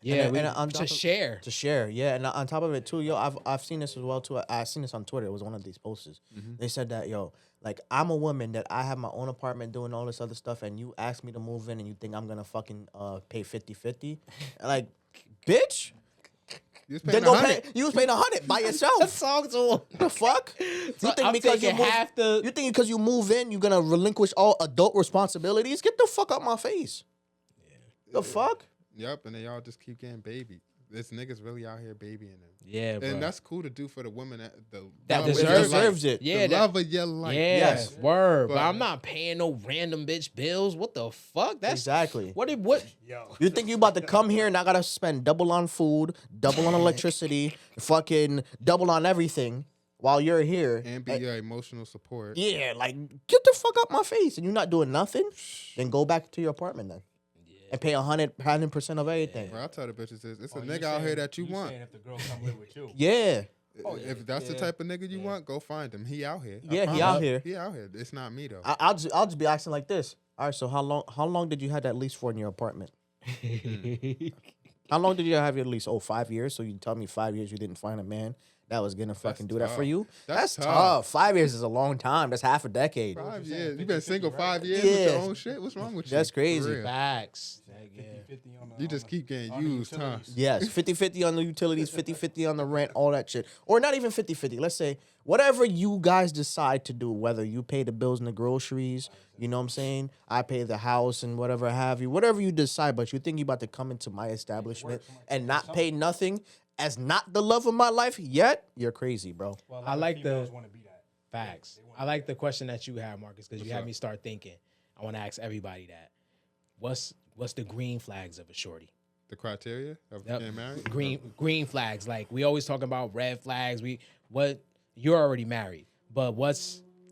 yeah, and we, on to top of- share. To share, yeah, and on top of it too, yo, I've seen this as well too. I seen this on Twitter. It was one of these posters. They said that, yo, like I'm a woman that I have my own apartment doing all this other stuff, and you ask me to move in, and you think I'm gonna fucking pay 50-50? Like, bitch, You was then paying go 100. pay. You was paying 100 by yourself. Talk to him. The fuck? You think I'm because you taking move, half the- you think because you move in, you're gonna relinquish all adult responsibilities? Get the fuck out my face. The fuck? Yep, and they all just keep getting baby. This niggas really out here babying them. Yeah, bro. And that's cool to do for the woman That love of deserves your it. life. Deserves it. Yeah, the that- love of your life. Yeah, Yes. word. But But- I'm not paying no random bitch bills. What the fuck? That's Exactly. What? Yo, You think you about to come here and I gotta spend double on food, double on electricity, fucking double on everything while you're here? And be your emotional support. Yeah, like get the fuck out my face, and you're not doing nothing. Then go back to your apartment then. and pay 100% of everything. Well, I tell the bitches it's a nigga out here that you want. Saying if the girl come live with you. Yeah. If that's the type of nigga you want, go find him. He out here. Yeah, he out here. He out here. It's not me though. I'll just be asking like this. All right, so how long did you have that lease for in your apartment? How long did you have your lease? 5 years. So you tell me 5 years you didn't find a man that was gonna fucking do that for you? That's tough. 5 years is a long time. That's half a decade. 5 years. You been single 5 years with your own shit? What's wrong with you? That's crazy. Facts. You just keep getting used, huh? Yes, 50-50 on the utilities, 50-50 on the rent, all that shit. Or not even 50-50. Let's say whatever you guys decide to do, whether you pay the bills and the groceries, you know what I'm saying? I pay the house and whatever have you. Whatever you decide, but you think you about to come into my establishment and not pay nothing as not the love of my life yet, you're crazy, bro. Well, I like the want to be that. facts. I like the question that you have, Marcus, because you had me start thinking. I want to ask everybody that. What's the green flags of a shorty? The criteria of getting married? Green flags. Like we always talk about red flags. You're already married, but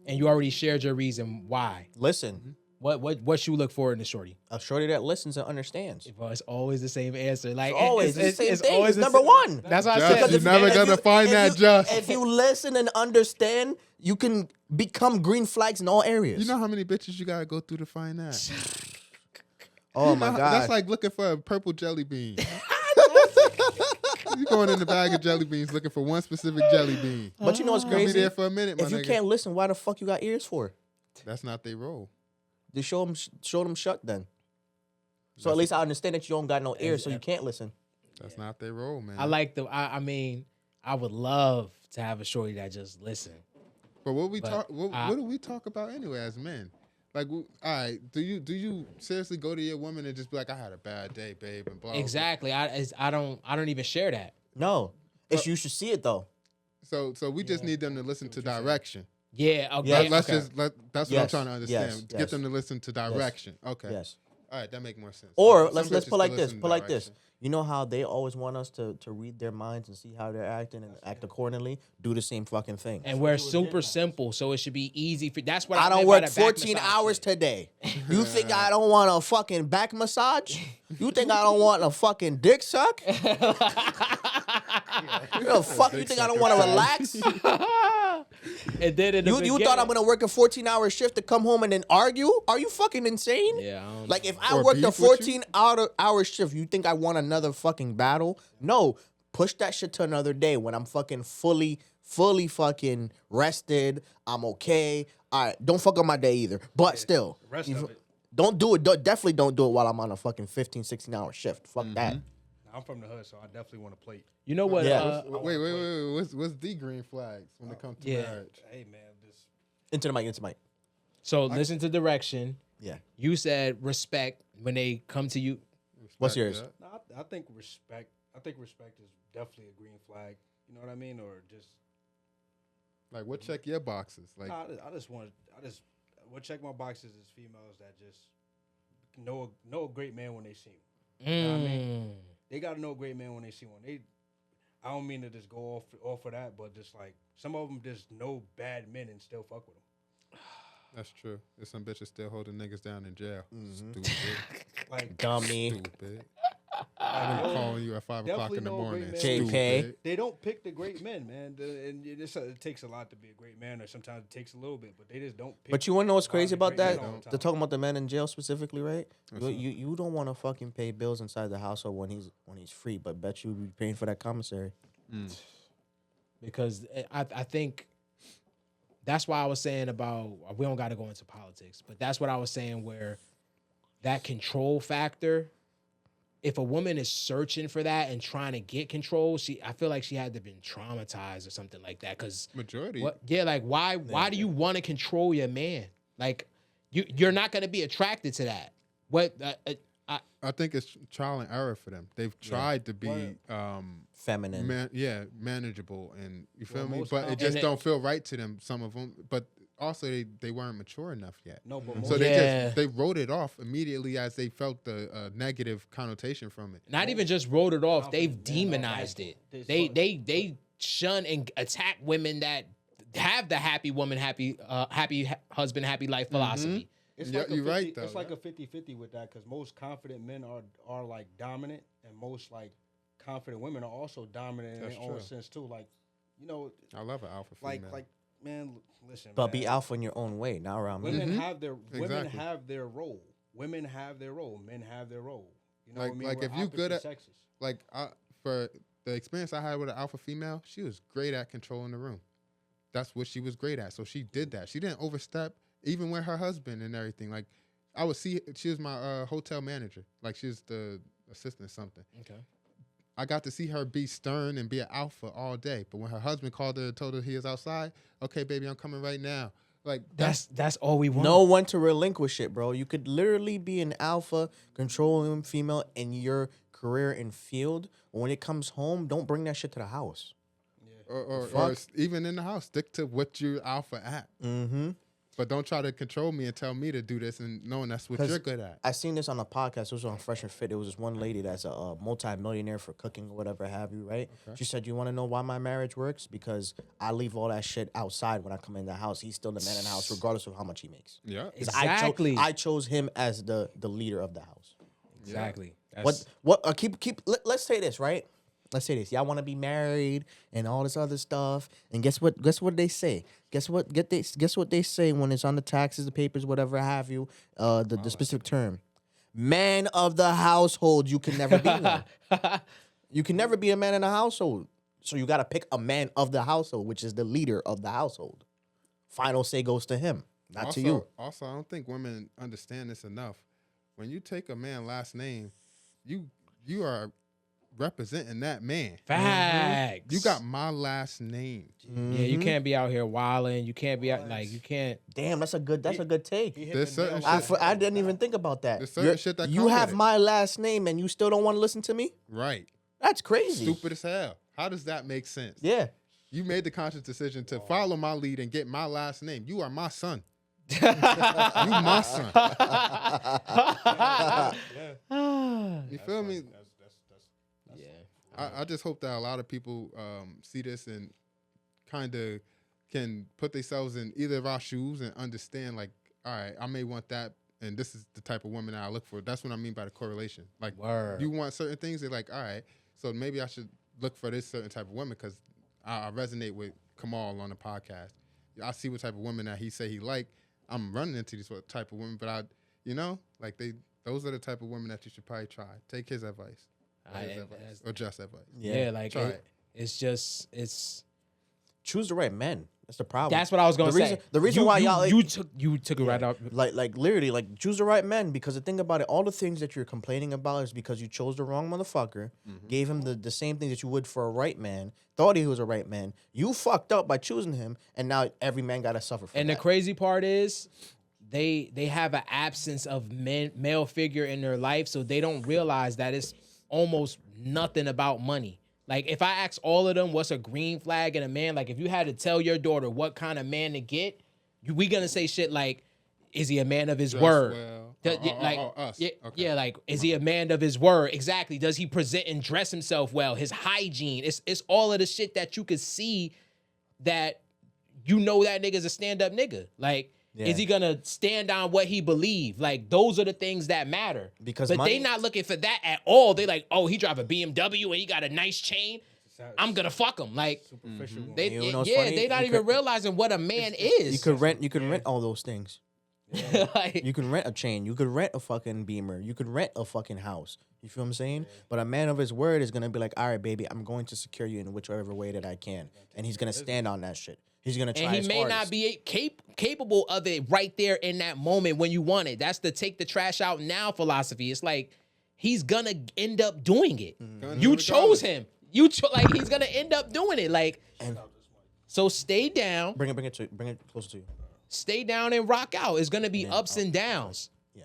and you already shared your reason why. Listen, what you look for in a shorty? a shorty that listens and understands. Well, it's always the same answer. Like Always the same thing. always It's the number one. That's what I Just, said. you're never gonna find that just. If you listen and understand, you can become green flags in all areas. You know how many bitches you gotta go through to find that? Oh my God. That's like looking for a purple jelly bean. You going in the bag of jelly beans looking for one specific jelly bean. But you know what's Gonna be crazy? there for a minute, my If you nigga. can't listen, why the fuck you got ears for? That's not their role. Just show them shut then. So at least I understand that you don't got no ears, so you can't listen. That's not their role, man. I like I mean, I would love to have a shorty that just listen. But what do we talk about anyway as men? Like, all right, do you seriously go to your woman and just be like, I had a bad day, babe, and blah. Exactly. I don't even share that. No, you should see it though. So we just need them to listen to direction. Yeah. Okay. Yeah, That's okay. what I'm trying to understand. Yes, Get yes. them to listen to direction. Okay. Yes. All right, that makes more sense. Or Some let's bitches put like still this. listen to Put like this. direction. You know how they always want us to read their minds and see how they're acting and act accordingly? Do the same fucking thing. And we're super simple, so it should be easy for. That's what I I don't meant work by the back 14 massage hours shit. today. You think I don't want a fucking back massage? You think I don't want a fucking dick suck? You know, fuck, you think I don't want to relax? And then in the You thought I'm gonna work a 14-hour shift to come home and then argue? Are you fucking insane? Yeah. I don't Like if I Or worked a beef with you? 14-hour shift, you think I want another fucking battle? No, push that shit to another day when I'm fucking fully fucking rested. I'm okay. All right, don't fuck up my day either. But still, rest of it. don't do it. Definitely don't do it while I'm on a fucking 15, 16-hour shift. Fuck that. I'm from the hood, so I definitely want to plate. You know what? Yeah. Wait. What's the green flags when it comes to marriage? Hey man, just Into the mic. So listen to direction. Yeah. You said respect when they come to you. What's yours? Yeah. no, I think respect. I think respect is definitely a green flag. You know what I mean? Or just Like, what check your boxes? Like, nah, I just what check my boxes is females that just know a great man when they see him. You know what I mean? They gotta know a great man when they see one. I don't mean to just go off of that, but just like some of them just know bad men and still fuck with them. that's true. There's some bitches still holding niggas down in jail. Stupid. Like Dummy. Stupid. I'm calling you at 5 o'clock in the Definitely know a morning. great man. Stupid. they don't pick the great men, man. And it takes a lot to be a great man, or sometimes it takes a little bit, but they just don't pick. But you want to know what's crazy about that? They're They're talking about the men in jail specifically, right? What's You don't want to fucking pay bills inside the household when he's free, but bet you be paying for that commissary. Because I think that's why I was saying about we don't got to go into politics, but that's what I was saying where that control factor. If a woman is searching for that and trying to get control, I feel like she had to have been traumatized or something like that. Because Majority. like why do you want to control your man? Like you're not going to be attracted to that. What I think it's trial and error for them. They've tried to be Feminine. manageable, and you feel me? most But it of- just and don't feel right to them. Some of them, but also they weren't mature enough yet. No, but So Yeah. they wrote it off immediately as they felt the negative connotation from it. not even just wrote it off, they've Yeah, demonized no, it. that's- They shun and attack women that have the happy woman, happy husband, happy life philosophy. It's Yeah, like you're right, though. It's like a 50-50 with that because most confident men are like dominant, and most like confident women are also dominant in That's their own true. sense too. Like, you know, I love an alpha female. like man, listen, But man, be alpha in your own way, not around me. women have their women Exactly. have their role. Women have their role. Men have their role. You know Like- what I mean? like We're if you good opposite at- sexes. like for the experience I had with an alpha female, she was great at controlling the room. That's what she was great at. So she did that. She didn't overstep, even with her husband and everything. Like I would see, she was my hotel manager. Like she was the assistant or something. Okay. I got to see her be stern and be an alpha all day. But when her husband called her and told her he was outside, okay, baby, I'm coming right now. Like That's all we want. Know when to relinquish it, bro. You could literally be an alpha controlling female in your career and field. But when it comes home, don't bring that shit to the house. or even in the house, stick to what you're alpha at. Mm-hmm. But don't try to control me and tell me to do this and knowing that's what 'Cause you're good at. I seen this on a podcast. It was on Fresh and Fit. There was this one lady that's a multi-millionaire for cooking or whatever have you, right? Okay. She said, you want to know why my marriage works? Because I leave all that shit outside when I come in the house. He's still the man in the house, regardless of how much he makes. Yeah. 'Cause Exactly. I chose him as the leader of the house. Exactly. Let's say this, right? Let's say this. Y'all want to be married and all this other stuff. And guess what they say? Guess what they say when it's on the taxes, the papers, whatever have you, the specific term. Man of the household. You can never be one. You can never be a man in the household. So you got to pick a man of the household, which is the leader of the household. Final say goes to him, not to you. Also, I don't think women understand this enough. When you take a man's last name, you are representing that man. Facts. You got my last name. Yeah, you can't be out here wilding. You can't be out like you can't. Damn, that's a good take. He hit There's the nail certain on shit- the I didn't even think about that. There's certain shit that you come have with it. my last name and you still don't want to listen to me? Right. That's crazy. Stupid as hell. How does that make sense? Yeah. You made the conscious decision to follow my lead and get my last name. You are my son. You my son. You feel me? Yeah. I just hope that a lot of people see this and kind of can put themselves in either of our shoes and understand, like, all right, I may want that, and this is the type of woman that I look for. That's what I mean by the correlation. Like, Word. you want certain things, they're like, all right, so maybe I should look for this certain type of woman because I resonate with Kamal on the podcast. I see what type of woman that he say he like. I'm running into this type of women, but those are the type of women that you should probably try. Take his advice. Or just advice. Yeah, like Try it. it's Choose the right men. That's the problem. that's what I was gonna say. The reason why y'all you took it right out. like literally like choose the right men, because the thing about it, all the things that you're complaining about is because you chose the wrong motherfucker, gave him the same thing that you would for a right man, thought he was a right man. You fucked up by choosing him, and now every man gotta suffer for And that. the crazy part is they have an absence of male figure in their life, so they don't realize that it's almost nothing about money. Like, if I ask all of them what's a green flag in a man, like, if you had to tell your daughter what kind of man to get, we gonna say shit like, is he a man of his Dress word? well. Us. Yeah, Okay. yeah, like, is he a man of his word? Exactly. Does he present and dress himself well? His hygiene. It's all of the shit that you could see that you know that nigga's a stand-up nigga. Like, is he gonna stand on what he believe? Like, those are the things that matter. Because but money- they not looking for that at all. They like, oh, he drive a BMW and he got a nice chain. I'm gonna fuck him. Like, superficial. they, You know what's yeah, funny? they not You even could- realizing what a man is. You could rent all those things. Like, You can rent a chain. You could rent a fucking Beamer. You could rent a fucking house. You feel what I'm saying? But a man of his word is gonna be like, all right, baby, I'm going to secure you in whichever way that I can, and he's gonna stand on that shit. He's gonna try. and he his may hardest. not be capable of it right there in that moment when you want it. That's the take the trash out now philosophy. It's like he's gonna end up doing it. You chose him. Like, he's gonna end up doing it. Like, so stay down, Bring it closer to you. stay down and rock out. It's gonna be ups and downs. Yeah.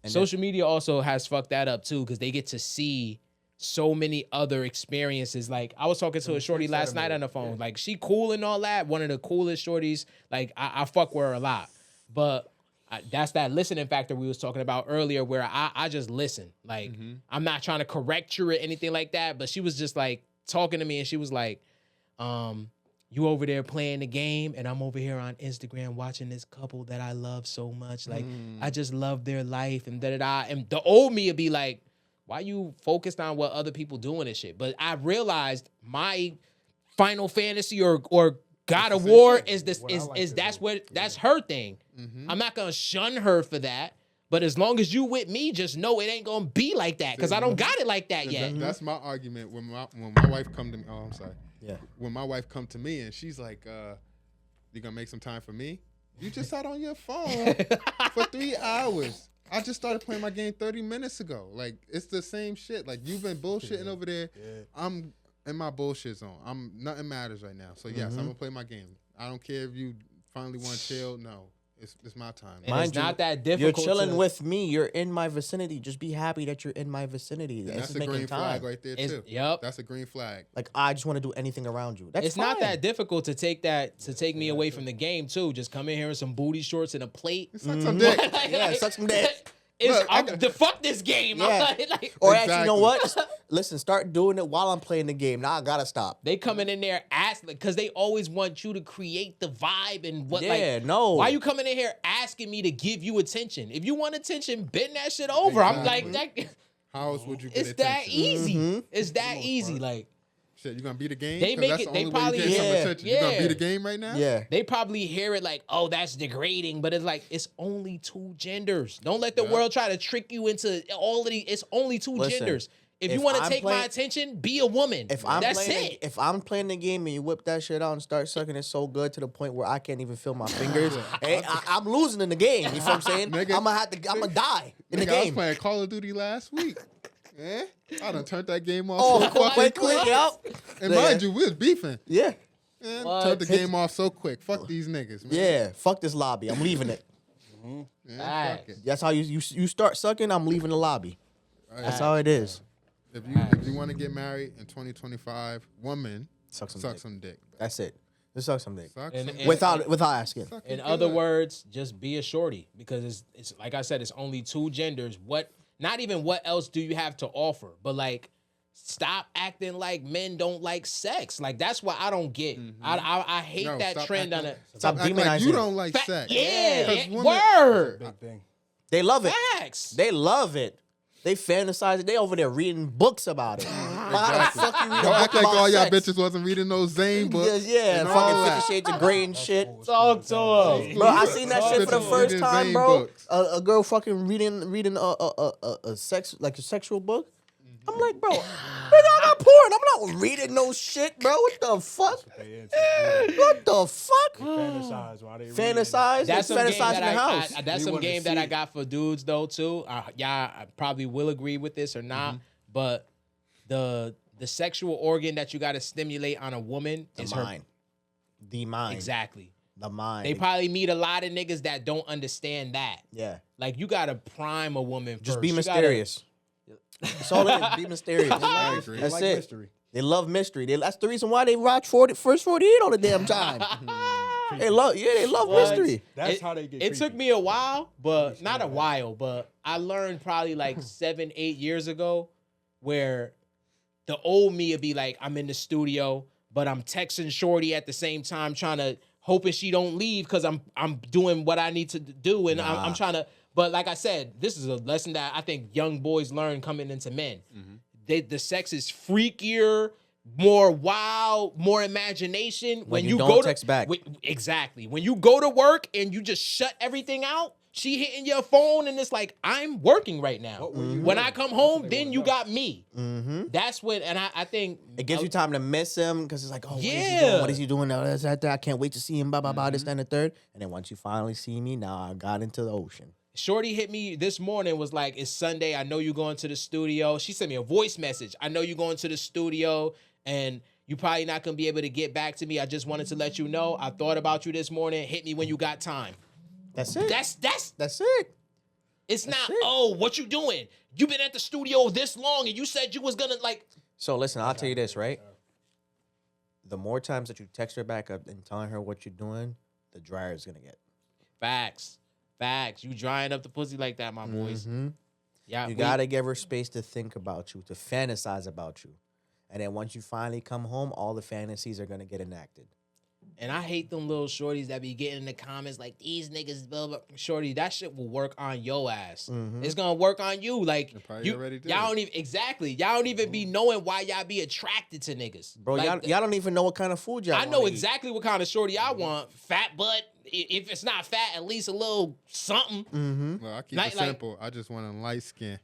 And Social media also has fucked that up too, because they get to see so many other experiences. Like, I was talking to a shorty last night on the phone. Like, she cool and all that. One of the coolest shorties. Like, I fuck with her a lot. But that's that listening factor we was talking about earlier, where I just listen. Like, I'm not trying to correct you or anything like that. But she was just like talking to me, and she was like, you over there playing the game, and I'm over here on Instagram watching this couple that I love so much. Like, I just love their life and da-da-da. And the old me would be like, why you focused on what other people doing and shit? But I realized my Final Fantasy or God of War is this is that's her thing. I'm not gonna shun her for that. But as long as you with me, just know it ain't gonna be like that because I don't got it like that yet. That's my argument when my wife come to me. Oh, I'm sorry. Yeah. When my wife come to me and she's like, "You gonna make some time for me?" You just sat on your phone for 3 hours. I just started playing my game 30 minutes ago. Like, it's the same shit. Like, you've been bullshitting over there. Yeah. I'm in my bullshit zone. Nothing matters right now. So yes, I'm gonna play my game. I don't care if you finally want to chill. No. It's my time. And it's not that difficult. You're chilling with me. You're in my vicinity. Just be happy that you're in my vicinity. That's a green flag right there too. Yep. That's a green flag. Like, I just want to do anything around you. That's it's fine. Not that difficult to take me away from the game too. Just come in here with some booty shorts and a plate. Suck some dick. Suck some dick. Fuck this game. Yeah. Or actually, you know what? Listen, start doing it while I'm playing the game. Now I gotta stop. They coming in there asking because they always want you to create the vibe and what. Yeah, no. Why you coming in here asking me to give you attention? If you want attention, bend that shit over. Exactly. I'm like that. How else would you get attention? That easy. It's that easy. Like. Shit, you gonna beat the game? They make it. They probably You gonna beat the game right now? Yeah. They probably hear it like, oh, that's degrading, but it's like it's only 2 genders. Don't let the world try to trick you into all of these. It's only 2 genders. If you want to take my attention, be a woman. That's it. If I'm playing the game and you whip that shit out and start sucking it so good to the point where I can't even feel my fingers, I'm losing in the game. You know what I'm saying? I'm gonna die in the game. I was playing Call of Duty last week. Yeah, I done turned that game off so quick. And mind you, we was beefing. Yeah. Turned the game off so quick. Fuck these niggas, man. Yeah, fuck this lobby. I'm leaving it. Fuck it. That's how you start sucking, I'm leaving the lobby. That's how it is. If you want to get married in 2025, woman, suck some dick. That's it. Just suck some dick. Without asking. In other words, just be a shorty because it's like I said, it's only 2 genders. Not even what else do you have to offer, but like stop acting like men don't like sex. Like that's what I don't get. I hate that trend on it. Stop demonizing. Like you don't like sex. Yeah, word. Big thing. They love it. Facts. They love it. They fantasize it. They over there reading books about it. How the fuck you read Don't act like all y'all sex? bitches wasn't reading those Zane books. Yeah, fucking 50 Shades of Grey and shit. Talk to him. Bro, I seen that shit for the first time, bro. A girl fucking reading a sexual book. I'm like, bro, I got porn. I'm not reading no shit, bro. What the fuck? What the fuck? Fantasize while they fantasize. That's some game fantasize in the house. That's some game that I got for dudes though too. I probably will agree with this or not, but the sexual organ that you got to stimulate on a woman is mind. The mind. Exactly. The mind. They probably meet a lot of niggas that don't understand that. Yeah. Like you gotta prime a woman first. Just be mysterious. That's all it is. Be mysterious. I agree. That's like it. mystery. They love mystery. That's the reason why they watch first 48 all the damn time. They love mystery. That's how they get. It took me a while, but not a while, but I learned probably like 7-8 years ago, where the old me would be like, I'm in the studio, but I'm texting Shorty at the same time, hoping she don't leave because I'm doing what I need to do, and I'm trying to. But like I said, this is a lesson that I think young boys learn coming into men. The sex is freakier, more wild, more imagination. When you don't text back. Exactly. When you go to work and you just shut everything out, she hitting your phone and it's like, I'm working right now. When I come home, then you got me. That's when, and I think. It gives you time to miss him because it's like, oh, what is he doing? I can't wait to see him, this, that, and the third. And then once you finally see me, now I got into the ocean. Shorty hit me this morning, was like, it's Sunday. I know you're going to the studio. She sent me a voice message. I know you're going to the studio and you probably not going to be able to get back to me. I just wanted to let you know. I thought about you this morning. Hit me when you got time. That's it. That's it. It's not, oh, what you doing? You been at the studio this long and you said you was going to like. So listen, I'll tell you this, right? The more times that you text her back up and telling her what you're doing, the drier it's going to get. Facts. You drying up the pussy like that, my boys. Yeah, you got to give her space to think about you, to fantasize about you. And then once you finally come home, all the fantasies are going to get enacted. And I hate them little shorties that be getting in the comments like these niggas, blah, blah. Shorty, that shit will work on your ass. It's gonna work on you. Like probably already did. Y'all don't even be knowing why y'all be attracted to niggas. Bro, like, y'all don't even know what kind of food y'all I wanna know eat. exactly what kind of shorty I want. Fat butt. If it's not fat, at least a little something. Well, I keep it simple. I just want them light skin.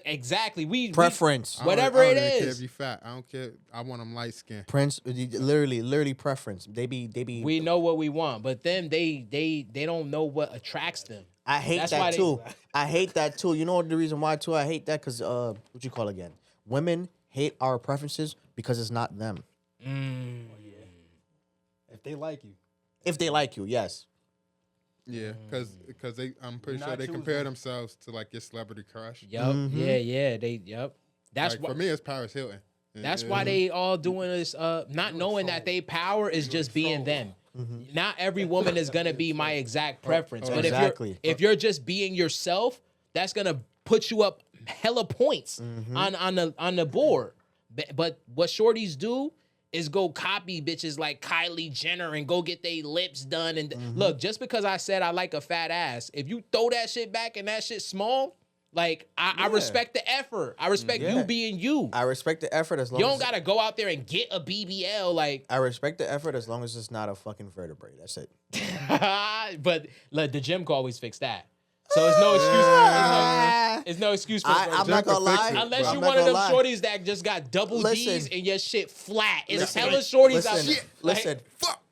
Exactly. Preference. Whatever I it don't even care is. if you fat. I don't care. I want them light skin. Literally preference. They be. We know what we want, but then they don't know what attracts them. I hate That's that why too. I hate that too. You know the reason why too? I hate that because what you call again? Women hate our preferences because it's not them. If they like you. If they like you, yes. Yeah, because I'm pretty sure they compare themselves to like your celebrity crush. Yup. Yeah. That's Like, what. for me, it's Paris Hilton. That's why they all doing this. Not knowing that they power is just being them. Not every woman is gonna be my exact preference, but exactly. if you're just being yourself, that's gonna put you up hella points on the board. But what shorties do is go copy bitches like Kylie Jenner and go get their lips done. And look, just because I said I like a fat ass, if you throw that shit back and that shit small, like I respect the effort. I respect you being you. I respect the effort as long You as don't gotta go out there and get a BBL. Like I respect the effort as long as it's not a fucking vertebrae. That's it. but like, the gym can always fix that. So it's no excuse. It's no excuse for I'm not gonna lie. unless I'm you not one of them gonna lie. shorties that just got double D's Listen. and your shit flat. It's hella shorties out there.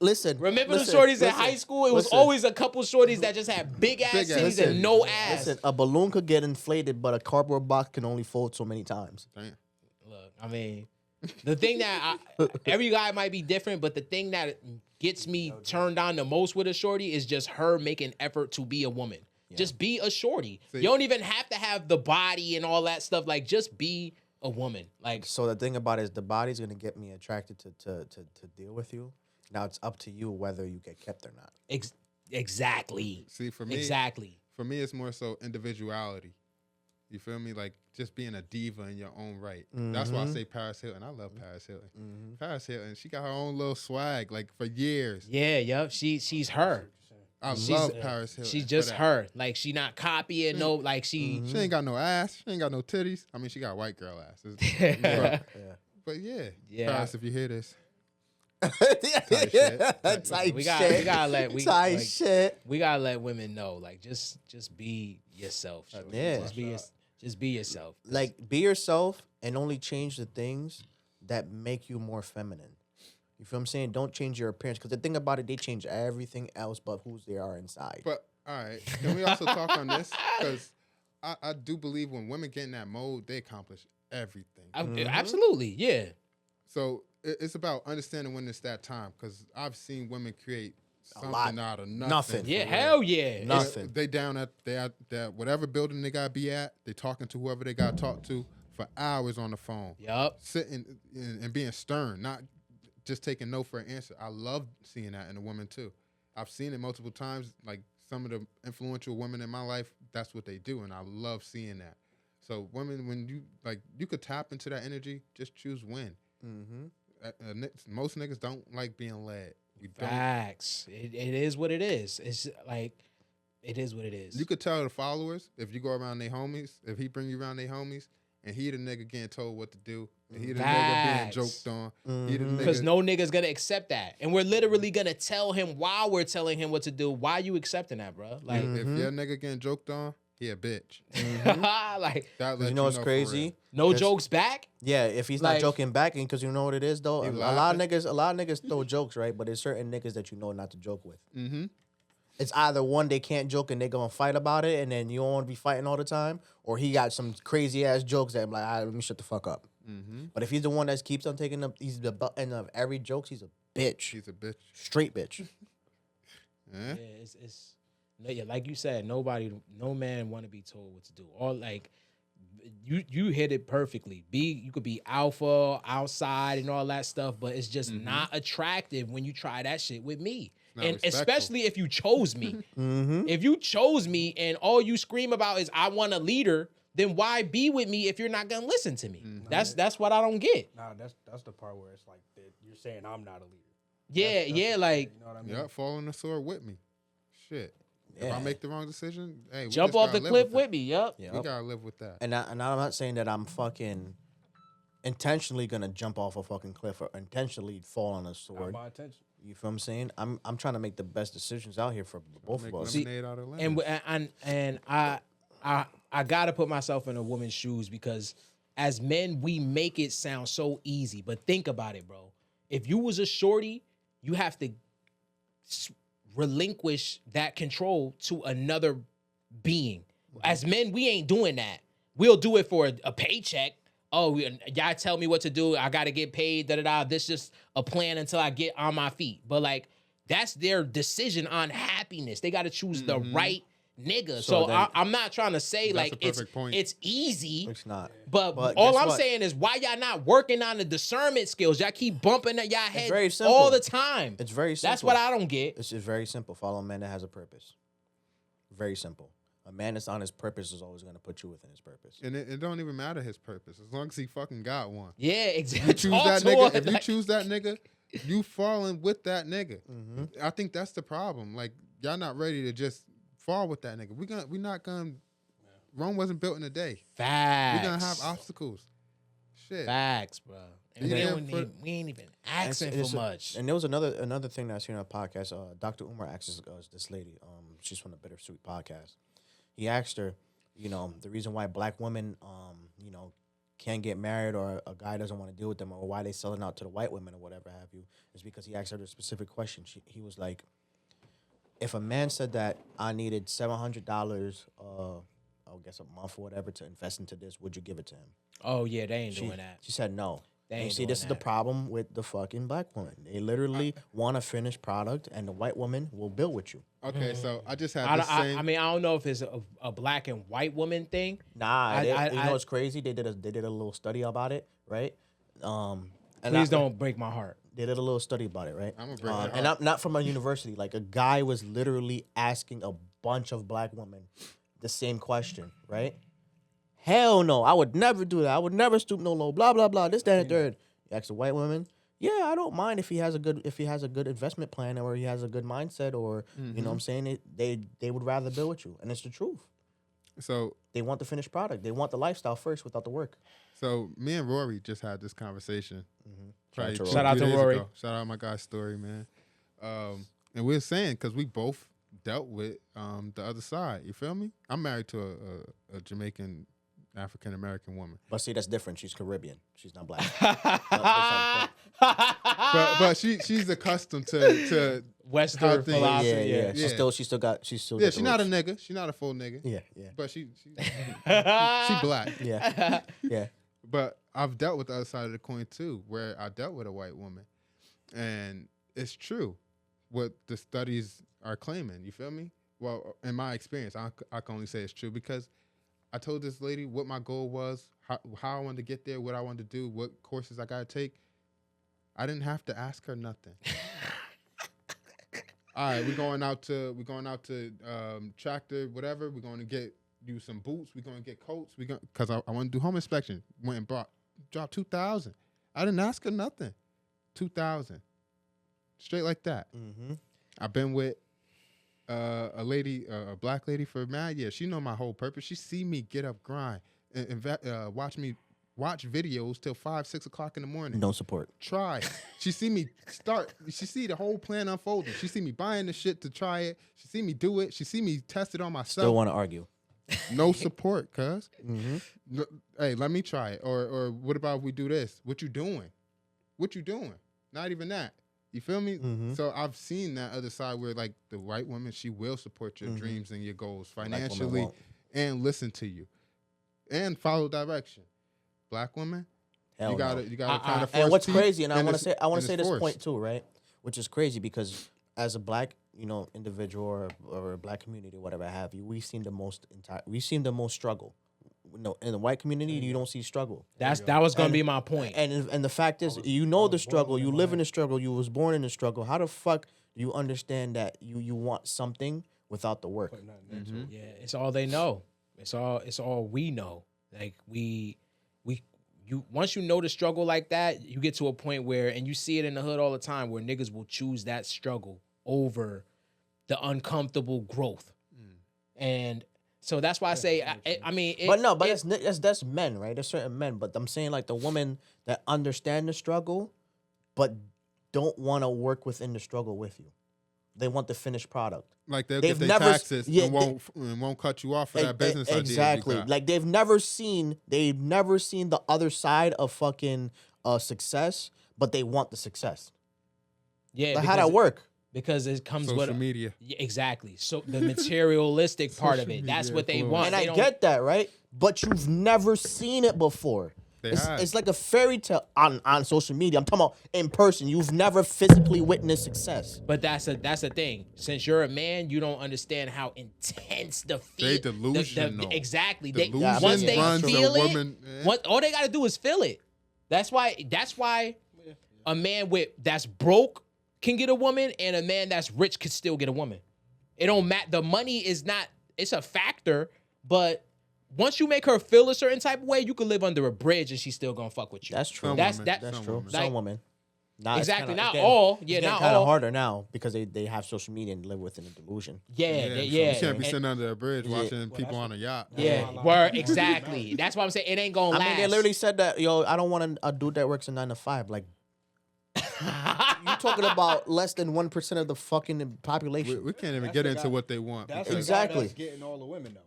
Listen. Remember the shorties in high school? It was always a couple shorties that just had big ass titties and no ass. Listen, a balloon could get inflated, but a cardboard box can only fold so many times. Damn. Look, I mean, the thing that every guy might be different, but the thing that gets me turned on the most with a shorty is just her making effort to be a woman. Just be a shorty. You don't even have to have the body and all that stuff. Like, just be a woman. Like, So the thing about it is the body's gonna get me attracted to deal with you. Now it's up to you whether you get kept or not. exactly. See, for me, it's more so individuality. You feel me? Like just being a diva in your own right. That's why I say Paris Hilton. I love Paris Hilton. Paris Hilton, she got her own little swag like for years. Yeah, yup. She's her. I love Paris Hilton. She's just her. Like, she not copying no, like She ain't got no ass. She ain't got no titties. I mean, she got white girl ass. But yeah. Paris, if you hear this. We gotta let women know. Like, just be yourself. Shorty. Yeah. Just be yourself. Like, be yourself and only change the things that make you more feminine. You feel what I'm saying? Don't change your appearance. Because the thing about it, they change everything else but who they are inside. But, all right. Can we also talk on this? Because I do believe when women get in that mode, they accomplish everything. Absolutely, yeah. So it's about understanding when it's that time. Because I've seen women create something out of nothing. Yeah, hell yeah. Nothing. They down at whatever building they got to be at. They talking to whoever they got to talk to for hours on the phone. Yup. Sitting and being stern, not just taking no for an answer. I love seeing that in a woman too. I've seen it multiple times. Like some of the influential women in my life, that's what they do, and I love seeing that. So women, when you could tap into that energy, just choose win. Most niggas don't like being led. We don't. Facts. It is what it is. It's like, it is what it is. You could tell the followers if you go around their homies, if he bring you around their homies, and he the nigga getting told what to do, and he the nigga being joked on, because no nigga's gonna accept that, and we're literally gonna tell him while we're telling him what to do. Why you accepting that, bro? Like, if your nigga getting joked on, he a bitch. like, That You know what's crazy? no jokes back. Yeah, if he's Like- not joking back, and because you know what it is though, a lot of niggas throw jokes, right? But there's certain niggas that you know not to joke with. It's either one, they can't joke and they gonna fight about it, and then you don't want to be fighting all the time, or he got some crazy ass jokes that I'm like, all right, let me shut the fuck up. But if he's the one that keeps on taking up, he's the butt end of every joke. He's a bitch. He's a bitch. Straight bitch. Yeah, it's like you said, no man want to be told what to do. Or like, you hit it perfectly. You could be alpha outside and all that stuff, but it's just not attractive when you try that shit with me. And respectful. Especially if you chose me. If you chose me and all you scream about is I want a leader, then why be with me if you're not gonna listen to me? That's what I don't get. Nah, that's the part where it's like that you're saying I'm not a leader. Yeah, like You know what I mean? Yeah, fall on the sword with me. Shit. If Yeah. I make the wrong decision, hey, we jump just off the gotta live cliff with with it. me. Yup. Yeah. We gotta live with that. And I'm not saying that I'm fucking intentionally gonna jump off a fucking cliff or intentionally fall on a Not sword. my attention. You feel what I'm saying? I'm trying to make the best decisions out here for both Make of us. lemonade out of lemons. And I gotta put myself in a woman's shoes because as men we make it sound so easy, but think about it, bro. If you was a shorty, you have to relinquish that control to another being. As men, we ain't doing that. We'll do it for a paycheck. Oh, y'all tell me what to do. I got to get paid. Da da da. This just a plan until I get on my feet. But like, that's their decision on happiness. They got to choose the right nigga. So then- I'm not trying to say That's like a perfect point. it's easy. It's not. But But all guess I'm what? saying is why y'all not working on the discernment skills? Y'all keep bumping at y'all head very simple. all the time. It's very simple. That's what I don't get. It's just very simple. Follow a man that has a purpose. Very simple. A man that's on his purpose is always going to put you within his purpose. And it don't even matter his purpose as long as he fucking got one. Yeah, exactly. You choose Talk that to nigga. her, If you like- choose that nigga, you falling with that nigga. Mm-hmm. I think that's the problem. Like y'all not ready to just fall with that nigga. We not gonna. Rome wasn't built in a day. Facts. We're gonna have obstacles. Shit. Facts, bro. And Yeah, we ain't even asking for much. And there was another thing that I seen on a podcast. Dr. Umar asked this lady. She's from the Bittersweet podcast. He asked her, you know, the reason why black women, you know, can't get married or a guy doesn't want to deal with them or why they selling out to the white women or whatever have you, is because he asked her the specific question. He was like, if a man said that I needed $700, I guess a month or whatever to invest into this, would you give it to him? Oh yeah, they ain't doing that. She said no. They And ain't see, doing this is the that. problem with the fucking black woman. They literally want a finished product, and the white woman will build with you. Okay, so I just had I, the same. I mean, I don't know if it's a black and white woman thing. Nah, you know I- what's crazy? They did a little study about it, right? And Please don't break my heart. They did a little study about it, right? I'm gonna break your and heart. not from a university. Like a guy was literally asking a bunch of black women the same question, right? Hell no, I would never do that. I would never stoop no low. Blah blah blah. This, that, and third. You ask a white woman, yeah, I don't mind if he has a good investment plan or he has a good mindset or you know what I'm saying. They would rather build with you, and it's the truth. So They want the finished product. They want the lifestyle first without the work. me and Rory just had this conversation. Probably Shout out to 2 Shout out to days Rory. ago. Shout out my guy Story, man. And we were saying because we both dealt with the other side. You feel me? I'm married to a Jamaican African American woman, But see, that's different. She's Caribbean. She's not black. but she's accustomed to how Western things- philosophy. yeah, yeah. yeah. She's still yeah. got She's the not a roots. nigga. She's not a full nigga. Yeah, yeah, But she black. yeah, yeah. But I've dealt with the other side of the coin too, where I dealt with a white woman, and it's true what the studies are claiming. You feel me? Well, in my experience, I can only say it's true because I told this lady what my goal was, how I wanted to get there, what I wanted to do, what courses I got to take. I didn't have to ask her nothing. All right, we're going out to Tractor, whatever. We're going to get you some boots. We're going to get coats. Because I want to do home inspection. Went and dropped $2,000. I didn't ask her nothing. $2,000, straight like that. Mm-hmm. I've been with a lady, a black lady for mad years. She know my whole purpose. She see me get up, grind, and watch videos till 5, 6 o'clock in the morning. Don't support. Try. She see me start. She see the whole plan unfolding. She see me buying the shit to try it. She see me do it. She see me test it on myself. Still want to argue. No support, cuz. Mm-hmm. No, hey, let me try it. Or what about if we do this? What you doing? What you doing? Not even that. You feel me? Mhm. So I've seen that other side where like the white woman, she will support your dreams and your goals woman financially won't. and listen to you and follow direction. Black woman, Hell you gotta kind of force And what's teeth, crazy, and I want to it's- say, and it's this forced. point too, right? Which is crazy because as a black, individual or a black community, whatever have you, we've seen the most struggle. No, in the white community, you don't see struggle. That was gonna be my point. And the fact is, the struggle, you live in the struggle, you was born in the struggle. How the fuck do you understand that you want something without the work? Put nothing into it. Yeah, it's all they know. It's all we know. Like we once you know the struggle like that, you get to a point where, and you see it in the hood all the time, where niggas will choose that struggle over the uncomfortable growth. And so that's why I say, I mean, that's men, right? There's certain men, but I'm saying like the women that understand the struggle, but don't want to work within the struggle with you. They want the finished product. Like they'll They've get their never- taxes yeah, and won't cut you off for that business idea. Exactly. You got. Like they've never seen the other side of fucking success, but they want the success. yeah, Like how that work? Because it comes Social with media. Yeah, exactly. So the materialistic part of Social it, that's media what they influence. want. And They I don't- get that, right? But you've never seen it before. It's like a fairy tale on social media. I'm talking about in person. You've never physically witnessed success. But that's the thing. Since you're a man, you don't understand how intense the feel. They delusional. Exactly. Delusion Once they runs a feel woman, it, all they gotta do is feel it. That's why a man that's broke can get a woman, and a man that's rich could still get a woman. It don't matter. The money is not. It's a factor, but once you make her feel a certain type of way, you can live under a bridge and she's still gonna fuck with you. That's true. That's Some true. women. Some women. Nah, Exactly. Not getting, all. It's Yeah, getting not kind all. of harder now because they have social media and live within a delusion. Yeah. You can't be And- sitting under a bridge Yeah. watching people on a yacht. Yeah, word, exactly. That's why I'm saying it ain't gonna I last. mean, they literally said that, yo, I don't want a dude that works a 9 to 5. Like, you talking about less than 1% of the fucking population. We can't even That's get the into guy- what they want. That's because- Exactly. That's getting all the women though.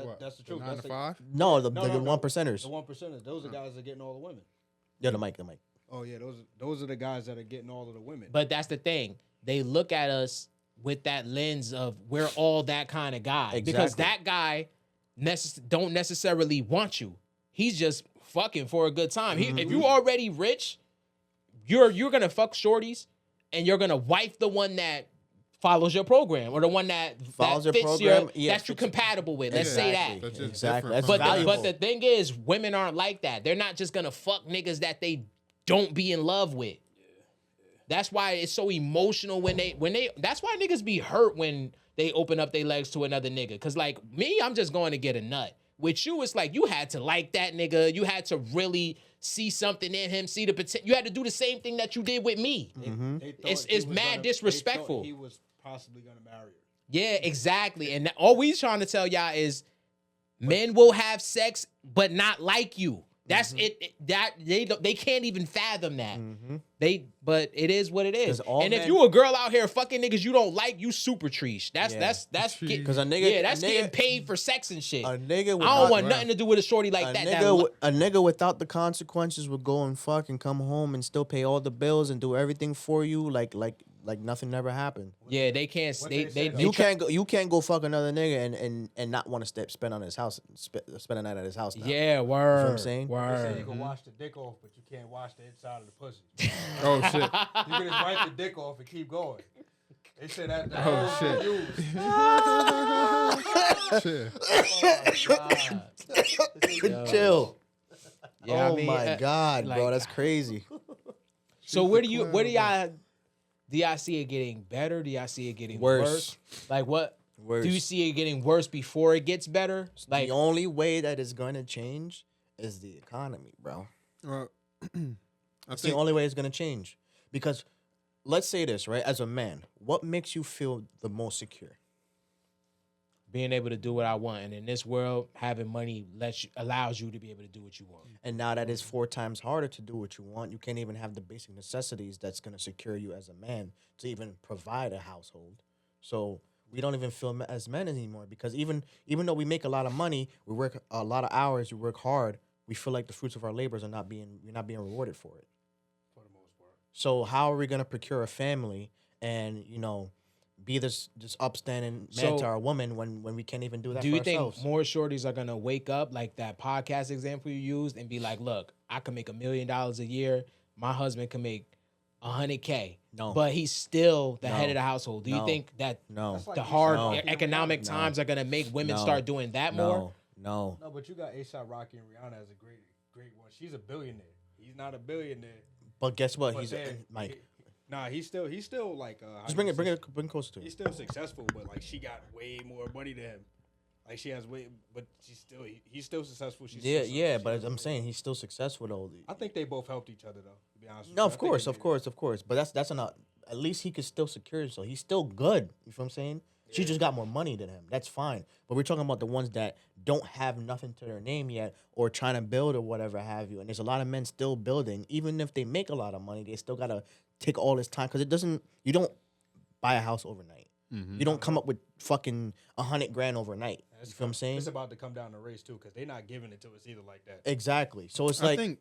What, That's the truth. 9 That's to the- 5? No, the No, 1 percenters. The 1%ers. Those are guys that are getting all the women. Yeah, the mic. Oh yeah, those are the guys that are getting all of the women. But that's the thing. They look at us with that lens of we're all that kind of guy. Because Exactly. that guy don't necessarily want you. He's just fucking for a good time. If you already rich, you're gonna fuck shorties and you're gonna wife the one that follows your program or the one that Follows your fits program, yeah, that you're fits- compatible with. Let's say that. That's just Exactly. different That's from valuable. But the thing is, women aren't like that. They're not just gonna fuck niggas that they don't be in love with. That's why it's so emotional when they. That's why niggas be hurt when they open up their legs to another nigga. Cause like me, I'm just going to get a nut. With you, it's like you had to like that nigga. You had to really see something in him, see the potential. You had to do the same thing that you did with me. They thought It's he was mad gonna- disrespectful. They thought he was possibly gonna marry her. Yeah, exactly. And all we trying to tell y'all is men will have sex, but not like you. That's that they can't even fathom that. But it is what it is. 'Cause all And if men- you a girl out here fucking niggas you don't like, you super treesh. That's get, 'Cause a nigga- yeah, that's a nigga- getting paid for sex and shit. A nigga I without- don't want nothing to do with a shorty like that. A nigga without the consequences would go and fuck and come home and still pay all the bills and do everything for you like nothing never happened. Yeah, they can't. What They they say, though. You can't go fuck another nigga and not want to spend on his house spend a night at his house now. Yeah, word. I'm saying? They say Word. you can wash the dick off, but you can't wash the inside of the pussy. Oh shit! You can just wipe the dick off and keep going. They said that. Oh, shit. Used. Chill. Yeah, oh I mean, my god, bro, like- that's crazy. So where do y'all see it getting better? Do y'all see it getting worse? Like what? Worse. Do you see it getting worse before it gets better? Like The only way that it's going to change is the economy, bro. I It's the think only way it's going to change. Because let's say this, right? As a man, what makes you feel the most secure? being able to do what I want, and in this world, having money allows you to be able to do what you want. And now that it's 4 times harder to do what you want, you can't even have the basic necessities that's going to secure you as a man to even provide a household. So we don't even feel as men anymore because even though we make a lot of money, we work a lot of hours, we work hard, we feel like the fruits of our labors are not being rewarded for it. For the most part. So how are we going to procure a family and, be this upstanding man So, to our woman when we can't even do that Do for you think ourselves? more shorties are gonna wake up like that podcast example you used and be like, "Look, I can make $1 million a year. My husband can make $100K, No. but he's still the No. head of the household." Do you No. think that No. That's like the A$AP hard No. Rocky and economic Rihanna. times are gonna make women No. start doing that more? No. No, but you got A$AP Rocky and Rihanna as a great one. She's a billionaire. He's not a billionaire. But guess what? But He's then, Mike. he's still like. Just bring it closer to He's him. still successful, but like she got way more money than him. Like she has way, but he's still successful. She's Yeah, still yeah, successful. but I'm saying he's still successful though. I think they both helped each other though. To be honest. With No, you. of course, of course, of course. But that's enough. At least he could still secure himself. He's still good. You feel what I'm saying? She just got more money than him. That's fine. But we're talking about the ones that don't have nothing to their name yet or trying to build or whatever have you. And there's a lot of men still building. Even if they make a lot of money, they still got to take all this time. Because you don't buy a house overnight. Mm-hmm. You don't come up with fucking $100,000 overnight. You feel what I'm saying? It's about to come down the race too, because they're not giving it to us either like that. Exactly. So it's I like...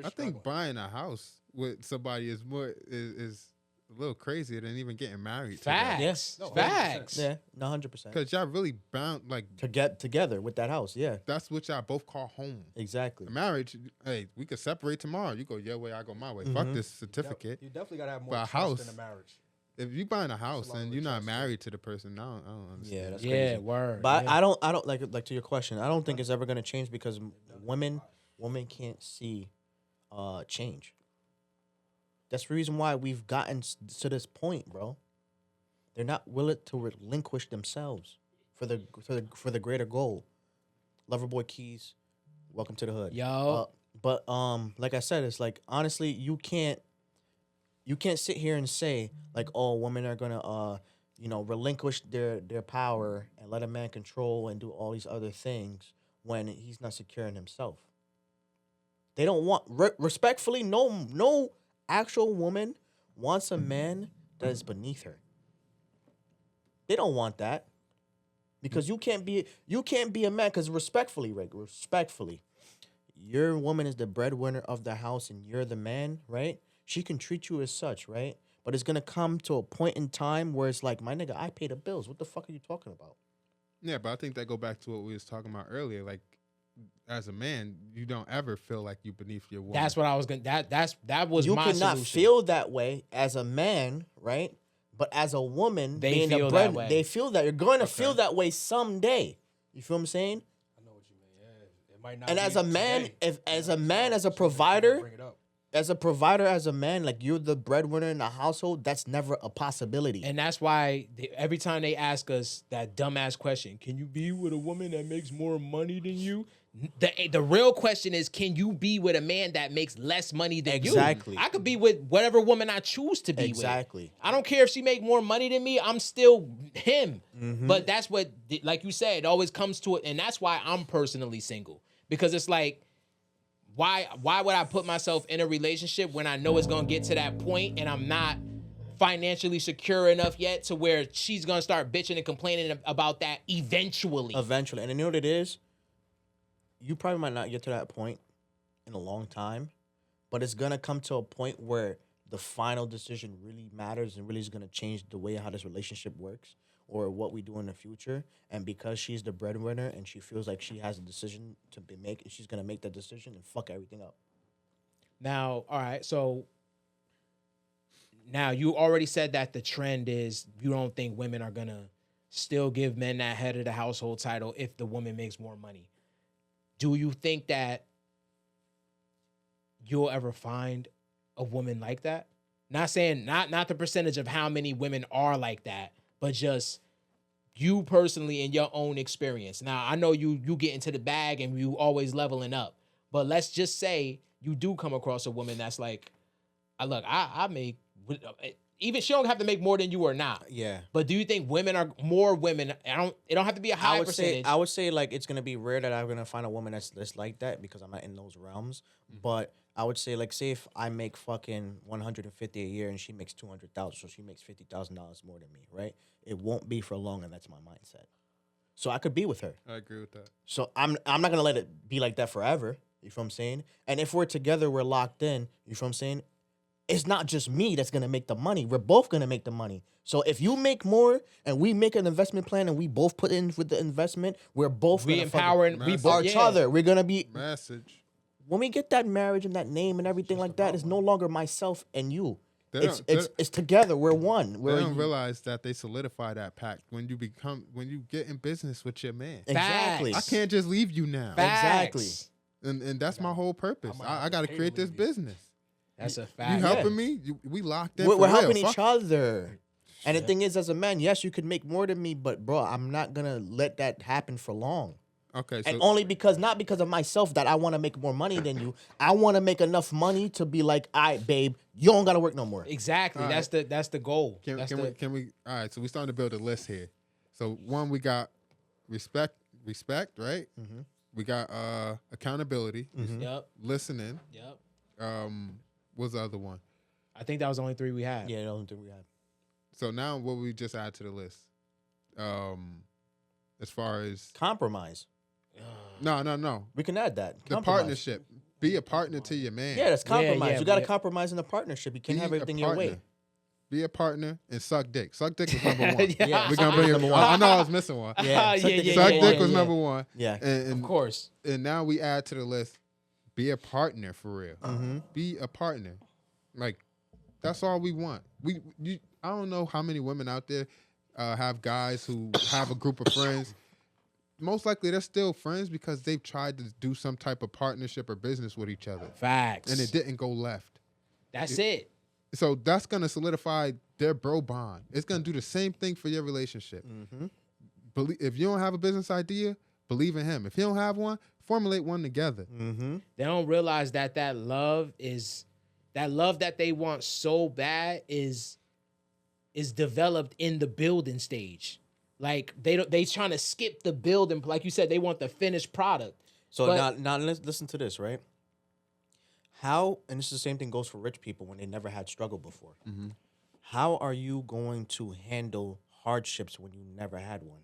I think buying a house with somebody is a little crazier than even getting married. Facts. Yes. No, facts. Yeah, 100%. Because y'all really bound, like... To get together with that house, yeah. That's what y'all both call home. Exactly. Marriage, hey, we could separate tomorrow. You go your way, I go my way. Fuck this certificate. You definitely got to have more But trust in a marriage. If you buying a house and you're not married to the person, I don't understand. Yeah, that's crazy. Word. But I don't like to your question. I don't think it's ever gonna change because women can't see change. That's the reason why we've gotten to this point, bro. They're not willing to relinquish themselves for the greater goal. Loverboy Keys, welcome to the hood. Yo. But like I said, it's like honestly, you can't sit here and say like, oh, women are gonna relinquish their power and let a man control and do all these other things when he's not secure in himself. They don't want respectfully, no actual woman wants a man that is beneath her. They don't want that. Because you can't be a man, because respectfully, your woman is the breadwinner of the house and you're the man, right? She can treat you as such, right? But it's going to come to a point in time where it's like, my nigga, I pay the bills. What the fuck are you talking about? Yeah, but I think that go back to what we was talking about earlier. Like, as a man, you don't ever feel like you're beneath your woman. That's what I was going to... That was you my cannot solution. feel that way as a man, right? But as a woman, they feel that way. They feel that. You're going to feel that way someday. You feel what I'm saying? I know what you mean. Yeah, it might not. And as a man, as a provider, as a man, like you're the breadwinner in the household, that's never a possibility. And that's why every time they ask us that dumbass question, can you be with a woman that makes more money than you? The real question is, can you be with a man that makes less money than you? Exactly. I could be with whatever woman I choose to be with. Exactly. I don't care if she make more money than me. I'm still him. Mm-hmm. But that's what, like you said, it always comes to it. And that's why I'm personally single. Because it's like, why would I put myself in a relationship when I know it's going to get to that point and I'm not financially secure enough yet to where she's going to start bitching and complaining about that eventually. Eventually. And you know what it is? You probably might not get to that point in a long time, but it's going to come to a point where the final decision really matters and really is going to change the way how this relationship works or what we do in the future. And because she's the breadwinner and she feels like she has a decision to make, and she's going to make that decision and fuck everything up. Now, all right, so now you already said that the trend is you don't think women are going to still give men that head of the household title if the woman makes more money. Do you think that you'll ever find a woman like that? Not saying, not the percentage of how many women are like that, but just you personally in your own experience. Now, I know you get into the bag and you always leveling up, but let's just say you do come across a woman that's like, I make, even she don't have to make more than you or not. Yeah. But do you think more women, it don't have to be a high percentage. I would say like it's going to be rare that I'm going to find a woman that's like that because I'm not in those realms. Mm-hmm. But I would say like, say if I make fucking $150 a year and she makes $200,000, so she makes $50,000 more than me, right? It won't be for long, and that's my mindset. So I could be with her. I agree with that. So I'm not going to let it be like that forever. You feel what I'm saying? And if we're together, we're locked in. You feel what I'm saying? It's not just me that's going to make the money. We're both going to make the money. So if you make more and we make an investment plan and we both put in with the investment, we're both going to empowering each other. We're going to be... Message. When we get that marriage and that name and everything like that, it's no longer myself and you. It's together. We're one. They don't realize that they solidify that pact when you get in business with your man. Exactly. I can't just leave you now. Facts. Exactly. And that's my whole purpose. I got to create this business. That's a fact. You helping me? We locked in. We're helping each other. And the thing is, as a man, yes, you could make more than me, but bro, I'm not gonna let that happen for long. Okay, And only because, not because of myself, that I want to make more money than you. I want to make enough money to be like, all right, babe, you don't gotta work no more. Exactly. All That's the goal. Can we? All right. So we starting to build a list here. So one, we got respect, right? Mm-hmm. We got accountability, Yep. listening. Yep. What's the other one? I think that was the only 3 we had. Yeah, the only thing we have. So now, what we just add to the list? As far as Compromise. no, We can add that. the Compromise. partnership. Be a partner to your man. Yeah, that's compromise. yeah, you got to yeah. compromise in the partnership. You can't Be have a everything your way. partner. Be a partner and suck dick. Suck dick was number one. Yeah, We're gonna bring it. I know I was missing one. Yeah, Yeah, yeah, Suck yeah, dick yeah, was yeah. number one. Yeah. And Of course. And now we add to the list, be a partner for real. Mm-hmm. Be a partner. Like, that's all we want. I don't know how many women out there have guys who have a group of friends. Most likely they're still friends because they've tried to do some type of partnership or business with each other. Facts. And it didn't go left. That's it. So that's going to solidify their bro bond. It's going to do the same thing for your relationship. Mm-hmm. If you don't have a business idea, believe in him. If you don't have one, formulate one together. Mm-hmm. They don't realize that love that they want so bad is developed in the building stage. Like they trying to skip the building. Like you said, they want the finished product. So But- now listen to this, right? How, and this is the same thing goes for rich people when they never had struggle before. Mm-hmm. How are you going to handle hardships when you never had one?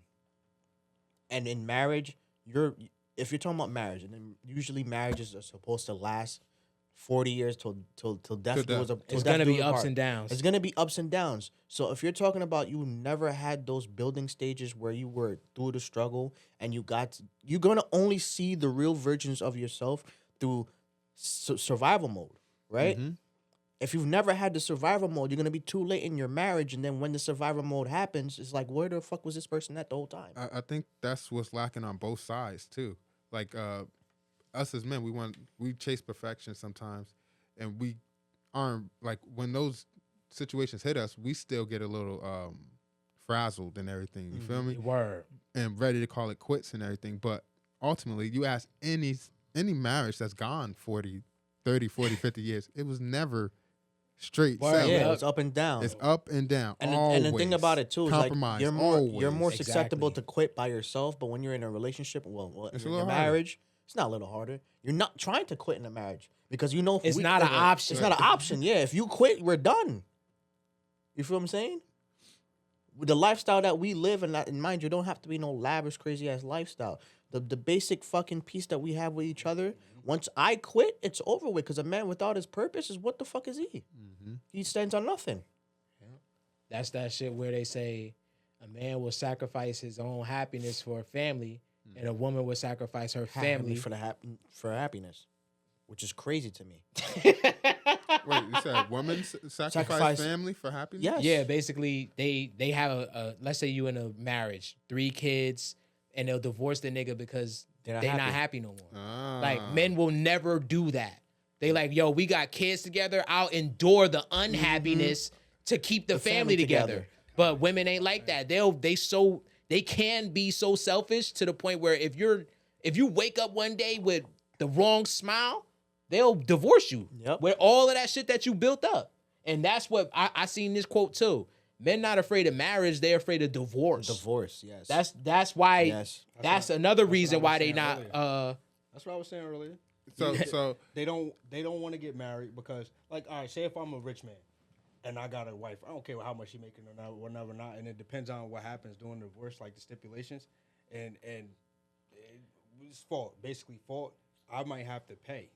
And in marriage, if you're talking about marriage, and then usually marriages are supposed to last 40 years till death do us apart. It's gonna be ups and downs. It's gonna be ups and downs. So if you're talking about you never had those building stages where you were through the struggle and you're gonna only see the real versions of yourself through survival mode, right? Mm-hmm. If you've never had the survival mode, you're gonna be too late in your marriage, and then when the survival mode happens, it's like, where the fuck was this person at the whole time? I think that's what's lacking on both sides too. Like us as men, we chase perfection sometimes, and we aren't, like, when those situations hit us, we still get a little frazzled and everything. You feel me? Word. And ready to call it quits and everything. But ultimately, you ask any marriage that's gone 40, 30, 40, 50 years, it was never straight sailing. Yeah, it's up and down. It's up and down. And the thing about it too is like compromise, you're more always. susceptible Exactly. to quit by yourself, but when you're in a relationship, It's a in little your marriage, it's not a little harder. You're not trying to quit in a marriage because you know if It's we not an quit, option. It's not an option. Yeah, if you quit, we're done. You feel what I'm saying? With the lifestyle that we live, and mind you, don't have to be no lavish, crazy ass lifestyle. The basic fucking peace that we have with each other. Once I quit, it's over with. Because a man without his purpose is, what the fuck is he? Mm-hmm. He stands on nothing. That's that shit where they say a man will sacrifice his own happiness for a family, and a woman will sacrifice her family for happiness, which is crazy to me. Wait, you said women sacrifice Sacrifice- family for happiness? Yes. Yeah, basically they have a let's say you in a marriage, 3 kids, and they'll divorce the nigga because They're they're not not happy. happy no more. Ah. Like, men will never do that. They like, yo, we got kids together. I'll endure the unhappiness to keep the family together. But women ain't like that. They can be so selfish to the point where if you wake up one day with the wrong smile, they'll divorce you with all of that shit that you built up. And that's what I seen this quote too. Men not afraid of marriage, they're afraid of divorce. Divorce, yes. That's why. Yes. That's another reason what I why was they saying not. earlier. That's what I was saying earlier. So They don't want to get married because, like, all right, say if I'm a rich man and I got a wife, I don't care how much she making or not, whatever not, and it depends on what happens during the divorce, like the stipulations, and it's basically fault. I might have to pay.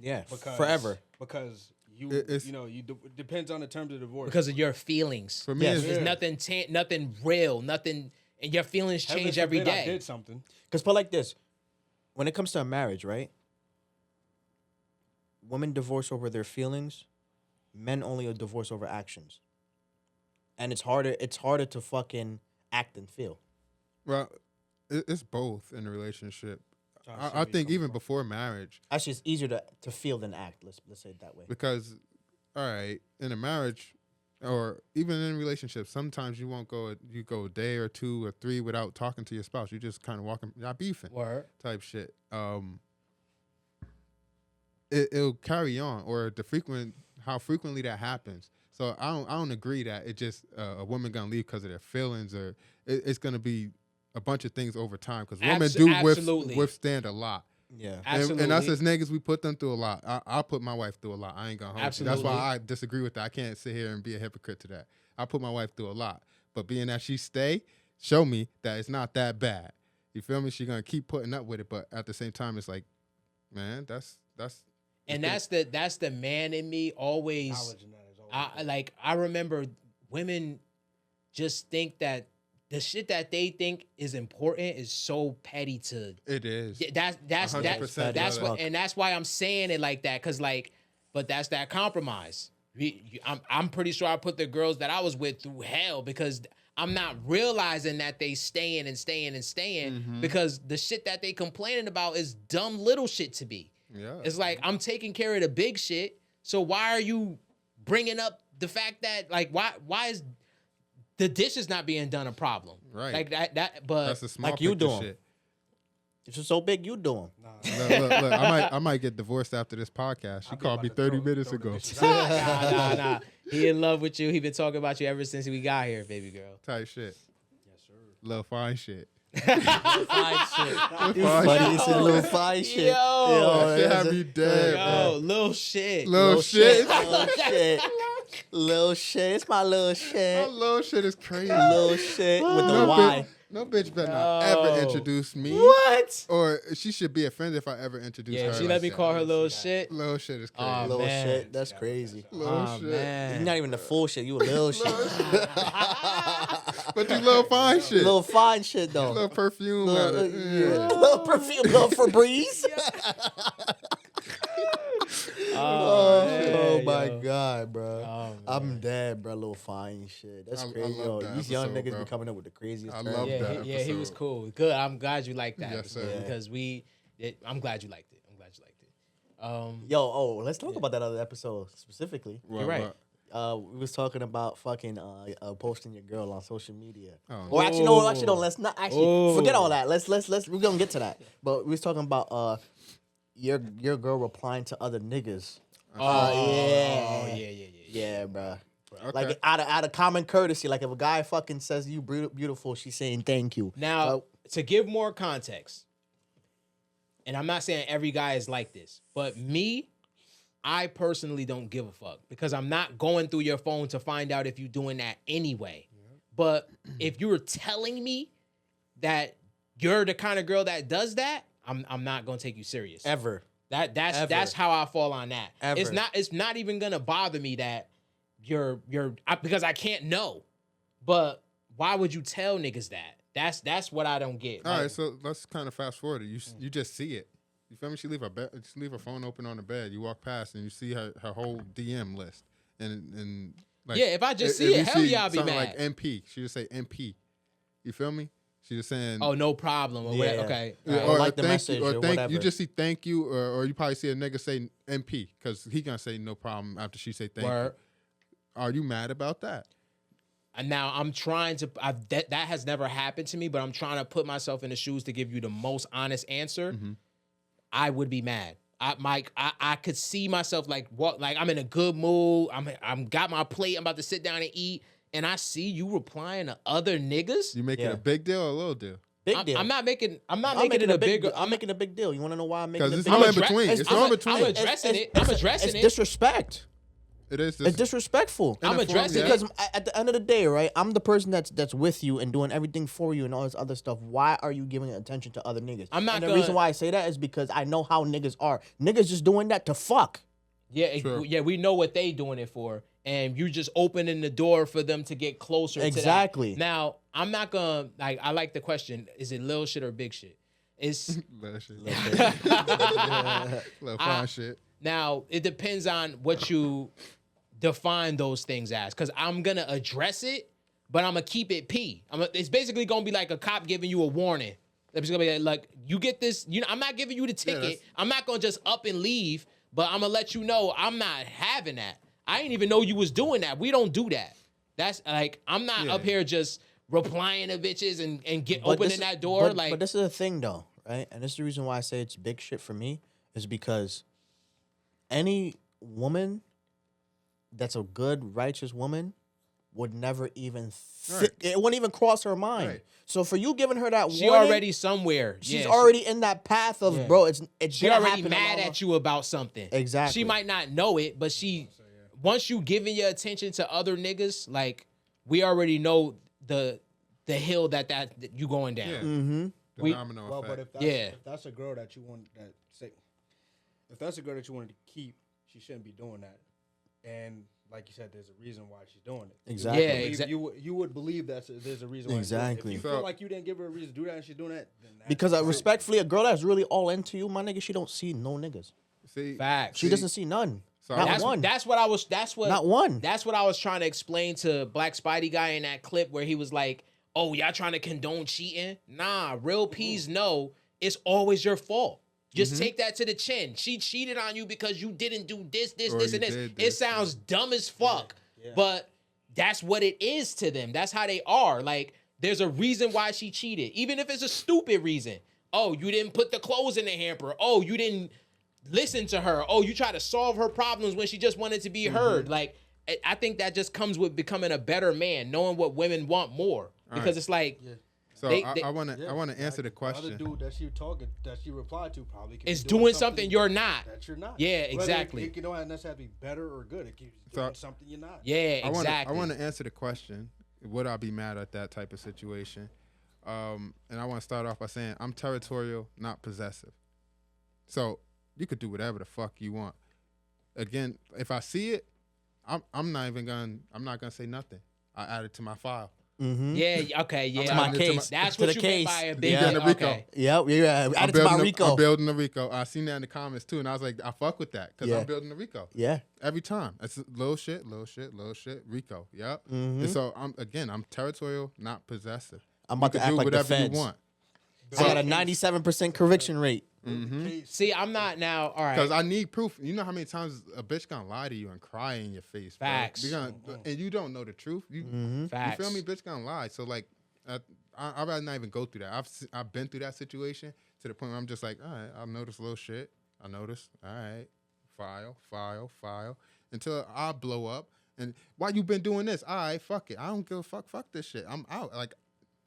Yeah, Because, forever. Because It's- it depends on the terms of divorce. because of your feelings. for me, Yes. it's, There's nothing real, nothing, and your feelings Heaven change every forbid I day. did something. Because put like this, when it comes to a marriage, right? Women divorce over their feelings, men only divorce over actions. And it's harder to fucking act and feel. well, it's both in a relationship. Trying to see I where you think come even from. before marriage, Actually, it's easier to feel than act. Let's say it that way. because, all right, in a marriage, or even in relationships, sometimes you go a day or 2 or 3 without talking to your spouse. You just kind of walking, not beefing, type shit. It'll carry on, or how frequently that happens. So I don't agree that it just a woman gonna leave because of their feelings, or it's gonna be a bunch of things over time, because women do withstand a lot. Yeah, absolutely. And us as niggas, we put them through a lot. I'll put my wife through a lot. I ain't gonna hold you. That's why I disagree with that. I can't sit here and be a hypocrite to that. I put my wife through a lot. But being that she show me that it's not that bad. You feel me? She gonna keep putting up with it, but at the same time, it's like, man, that's the man in me always. I remember women just think that the shit that they think is important is so petty to. It is. That's what, and that's why I'm saying it like that, cause but that's that compromise. I'm pretty sure I put the girls that I was with through hell because I'm not realizing that they staying because the shit that they complaining about is dumb little shit to me. Yeah. It's like, I'm taking care of the big shit, so why are you bringing up the fact that why is the dishes not being done a problem? Right. Like that but that's a small like you doing shit. It's just so big, you doing. Look, I might get divorced after this podcast. She called me 30 minutes ago. Nah. He in love with you. He been talking about you ever since we got here, baby girl. Type shit. Yes, sir. Little fine shit. Fine shit. You funny. It's a little fine shit. Yo, shit have me dead, bro. Little shit. Little shit. Little shit. Little shit. It's my little shit. My little shit is crazy. Little shit with the Y. No bitch better not ever introduce me. What? Or she should be offended if I ever introduce her. Yeah, she let me call her little shit. Little shit is crazy. Little shit, that's crazy. Little shit. Man. You're not even the full shit. You a little shit. But you little fine shit. Little fine shit though. Little perfume. Little perfume. Little Febreze. Oh my God, bro. I'm dead, bro. Little fine shit. That's crazy. These young niggas be coming up with the craziest terms. I love that. Yeah, he was cool. Good. I'm glad you liked that. Yes, sir. Because I'm glad you liked it. Let's talk about that other episode specifically. You're right. We was talking about fucking posting your girl on social media. Oh. Actually, no. Let's not forget all that. Let's we're gonna get to that. But we was talking about your girl replying to other niggas. Yeah, bro. Okay. Like out of common courtesy, like if a guy fucking says you beautiful, she's saying thank you. Now, to give more context, and I'm not saying every guy is like this, but me, I personally don't give a fuck because I'm not going through your phone to find out if you're doing that anyway. Yeah. But if you were telling me that you're the kind of girl that does that, I'm not gonna take you serious ever. That's how I fall on that. Ever. It's not even gonna bother me that you're because I can't know. But why would you tell niggas that? That's what I don't get. All right, so let's kind of fast forward it. You just see it. You feel me? She leave her phone open on the bed. You walk past and you see her whole DM list. And like, yeah, if I just see it, hell yeah, I'll be mad. Like MP, she just say MP. You feel me? She just saying, oh, no problem. Or okay. Or like the message or whatever. You just see thank you, or you probably see a nigga say MP because he gonna say no problem after she say thank you. Are you mad about that? And now I'm trying to. That has never happened to me, but I'm trying to put myself in the shoes to give you the most honest answer. Mm-hmm. I would be mad. I could see myself like I'm in a good mood. I'm got my plate. I'm about to sit down and eat. And I see you replying to other niggas. You making a big deal or a little deal? Big deal. I'm not making it a big deal. I'm making a big deal. You want to know why I'm making it a big deal? Because it's in between. It's in between. I'm addressing it. It's disrespect. It is. It's disrespectful. I'm addressing it because at the end of the day, right? I'm the person that's with you and doing everything for you and all this other stuff. Why are you giving attention to other niggas? And the reason why I say that is because I know how niggas are. Niggas just doing that to fuck. Yeah, yeah. We know what they doing it for. And you just opening the door for them to get closer exactly. to that. Now, I'm not gonna I like the question, is it little shit or big shit? It's little shit. Little fine shit. Now, it depends on what you define those things as. Cause I'm gonna address it, but I'm gonna keep it P. It's basically gonna be like a cop giving you a warning. It's gonna be like you get this, I'm not giving you the ticket. I'm not gonna just up and leave, but I'm gonna let you know I'm not having that. I didn't even know you was doing that. We don't do that. That's like, I'm not up here just replying to bitches and opening that door. But this is the thing though, right? And this is the reason why I say it's big shit for me is because any woman that's a good, righteous woman would never even it wouldn't even cross her mind. Right. So for you giving her that she warning, already somewhere. She's already in that path of bro. It's she already mad at you about something. Exactly. She might not know it, but once you giving your attention to other niggas, like we already know the hill that you going down. Yeah. Mm-hmm. Well, but if that's a girl that you want if that's a girl that you wanted to keep, she shouldn't be doing that. And like you said, there's a reason why she's doing it. Exactly. Yeah, exactly. You would believe that there's a reason why. Exactly. If you feel like you didn't give her a reason to do that and she's doing that, then because respectfully, a girl that's really all into you, my nigga, she don't see no niggas. See, facts. She doesn't see none. So Not one. That's what Not one. That's what I was trying to explain to Black Spidey guy in that clip where he was like, "Oh, y'all trying to condone cheating? Nah, real P's know it's always your fault. Just take that to the chin. She cheated on you because you didn't do this, and this. It sounds dumb as fuck, but that's what it is to them. That's how they are. Like, there's a reason why she cheated, even if it's a stupid reason. Oh, you didn't put the clothes in the hamper. Oh, you didn't listen to her. Oh, you try to solve her problems when she just wanted to be heard. Like, I think that just comes with becoming a better man, knowing what women want more. Because it's like... So I want to answer the question. The other dude that she replied to probably is doing something you're not. That you're not. Yeah, exactly. It don't necessarily be better or good. It keeps doing something you're not. Yeah, exactly. I want to answer the question. Would I be mad at that type of situation? And I want to start off by saying I'm territorial, not possessive. So you could do whatever the fuck you want. Again, if I see it, I'm not gonna say nothing. I add it to my file. Mm-hmm. Yeah. Okay. Yeah. My case. That's to what the you case. meant by a big. Yeah. Okay. Yep. Yeah. Add it to my Rico. I'm building a Rico. I seen that in the comments too, and I was like, I fuck with that because I'm building a Rico. Yeah. Every time. It's little shit, Rico. Yep. And so I'm territorial, not possessive. I'm about to act like the feds. You want. I got a 97% conviction rate. Mm-hmm. See, I'm not now. All right. Because I need proof. You know how many times a bitch gonna lie to you and cry in your face. Facts. And you don't know the truth. Facts. You feel me? Bitch gonna lie. So like, I'd rather not even go through that. I've been through that situation to the point where I'm just like, all right, I'll notice little shit. I notice. All right, file until I blow up. And why you been doing this? All right, fuck it. I don't give a fuck. Fuck this shit. I'm out. Like.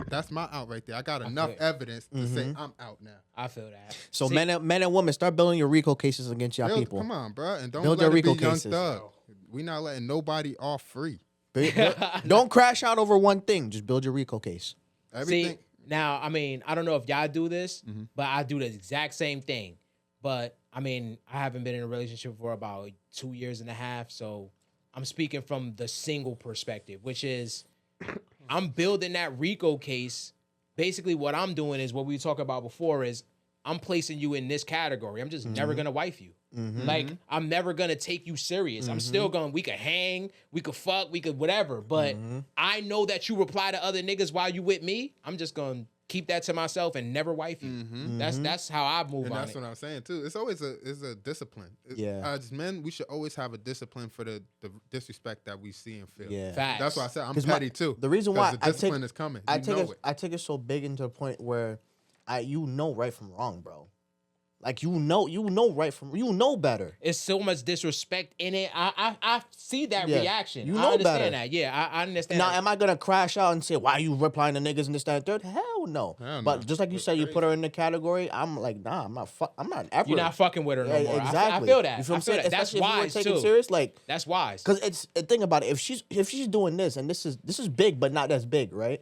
That's my out right there. I got enough evidence to say I'm out now. I feel that. So men and women, start building your RICO cases against y'all people. Come on, bro, and don't build let your it be RICO Young cases. Thug. We not letting nobody off free. Don't crash out over one thing. Just build your RICO case. Everything. See, now, I mean, I don't know if y'all do this, but I do the exact same thing. But I mean, I haven't been in a relationship for about 2.5 years, so I'm speaking from the single perspective, which is I'm building that RICO case. Basically, what I'm doing is what we talked about before is I'm placing you in this category. I'm just never going to wife you. Like, I'm never going to take you serious. I'm still we could hang, we could fuck, we could whatever. But I know that you reply to other niggas while you with me. I'm just going to keep that to myself and never wife you. That's how I move and on that's what I'm saying, too. It's always a discipline. As men, we should always have a discipline for the disrespect that we see and feel. Yeah. Facts. That's why I said I'm petty, too. The reason why the discipline is coming. I take it so big into the point where you know right from wrong, bro. Like you know better. It's so much disrespect in it. I see that reaction. You know I understand better. that. Yeah, I understand. Now, that. am I gonna crash out and say, "Why are you replying to niggas and this, that, and third?" Hell no. But just like you said, you put her in the category. I'm like, nah, I'm not ever. You're not fucking with her no more. Exactly. I feel that. You feel what I'm saying? That's Especially wise if you too. Serious, like that's wise. Because it's think about it. If she's doing this and this is big, but not as big, right?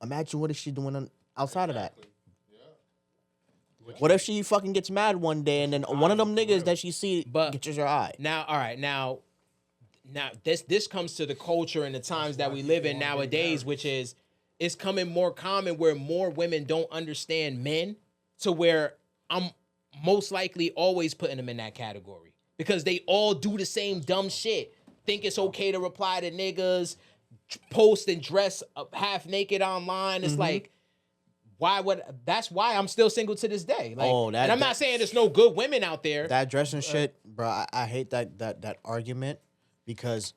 Imagine what is she doing outside of that. What if she fucking gets mad one day and then one of them niggas that she see gets your eye? Now, all right, now this comes to the culture and the times that we live in nowadays, which is it's coming more common where more women don't understand men to where I'm most likely always putting them in that category because they all do the same dumb shit. Think it's okay to reply to niggas, post and dress half naked online. It's like, that's why I'm still single to this day. Like, and I'm not saying there's no good women out there. That dressing shit, bro. I hate that argument because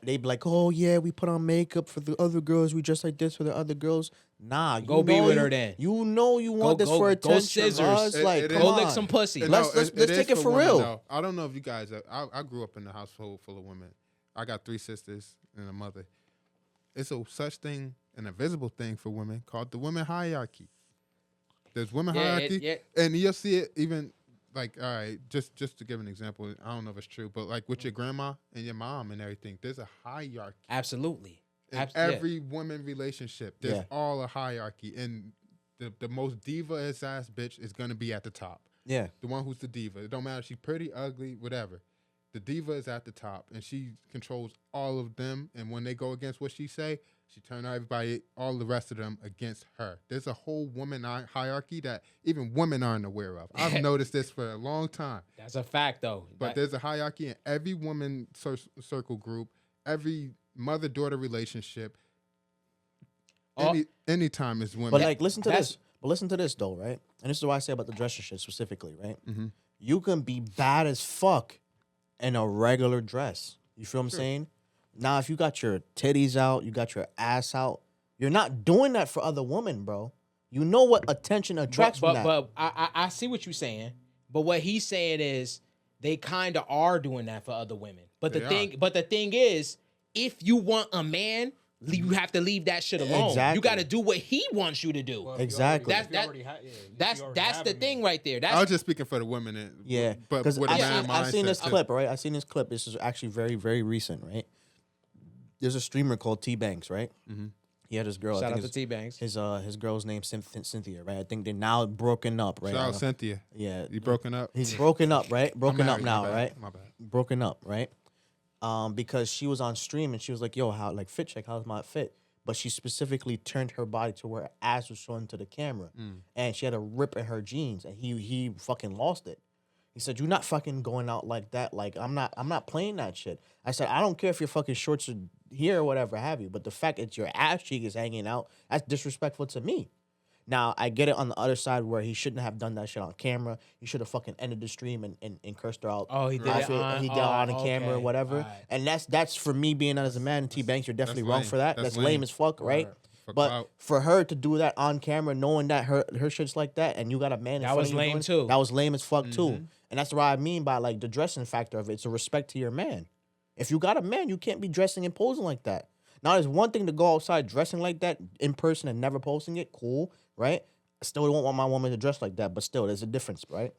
they be like, oh yeah, we put on makeup for the other girls, we dress like this for the other girls. Nah, Go be with her then. You know you want this for attention. Go scissors. Come lick on. some pussy. Let's take it for women, real. though. I don't know if you guys. I grew up in a household full of women. I got 3 sisters and a mother. It's a such thing, an invisible thing for women called the women hierarchy. There's women hierarchy, and you'll see it even like, all right, just to give an example. I don't know if it's true, but like with your grandma and your mom and everything, there's a hierarchy. Absolutely. In every woman relationship, there's all a hierarchy, and the most diva ass bitch is gonna be at the top. Yeah, the one who's the diva. It don't matter if she's pretty, ugly, whatever. The diva is at the top, and she controls all of them. And when they go against what she say, she turns everybody, all the rest of them, against her. There's a whole woman hierarchy that even women aren't aware of. I've noticed this for a long time. That's a fact, though. But there's a hierarchy in every woman circle group, every mother-daughter relationship. Anytime is women. But like, listen to this. But listen to this though, right? And this is why I say about the dresser shit specifically, right? Mm-hmm. You can be bad as fuck in a regular dress. You feel what I'm saying? Now, if you got your titties out, you got your ass out, you're not doing that for other women, bro. You know what attention attracts from that. But I see what you're saying. But what he's saying is they kind of are doing that for other women. But the thing is, if you want a man, you have to leave that shit alone. Exactly. You got to do what he wants you to do. Well, exactly. That's the thing right there. I was just speaking for the women. Yeah, but because I've seen this too. clip, right? I've seen this clip. This is actually very, very recent, right? There's a streamer called T Banks, right? Mm-hmm. He had his girl. Shout out to T Banks. His girl's name Cynthia, right? I think they're now broken up, right? Shout out Cynthia. Yeah, you broken up. He's broken up, right? Broken up now, right? My bad. Broken up, right? Because she was on stream and she was like, "Yo, how like fit check? How's my fit?" But she specifically turned her body to where her ass was showing to the camera, and she had a rip in her jeans, and he fucking lost it. He said, "You're not fucking going out like that. Like I'm not playing that shit." I said, "I don't care if your fucking shorts are here or whatever have you, but the fact that your ass cheek is hanging out, that's disrespectful to me." Now, I get it on the other side where he shouldn't have done that shit on camera. He should have fucking ended the stream and cursed her out. Oh, he did it he got on the camera or whatever. Right. And that's for me being as a man. T Banks, you're definitely wrong for that. That's lame as fuck, right? But for her to do that on camera, knowing that her shit's like that, and you got a man in front of you doing, too. That was lame as fuck too. And that's what I mean by like the dressing factor of it. It's a respect to your man. If you got a man, you can't be dressing and posing like that. Now, there's one thing to go outside dressing like that in person and never posting it. Cool, right? I still don't want my woman to dress like that, but still, there's a difference, right?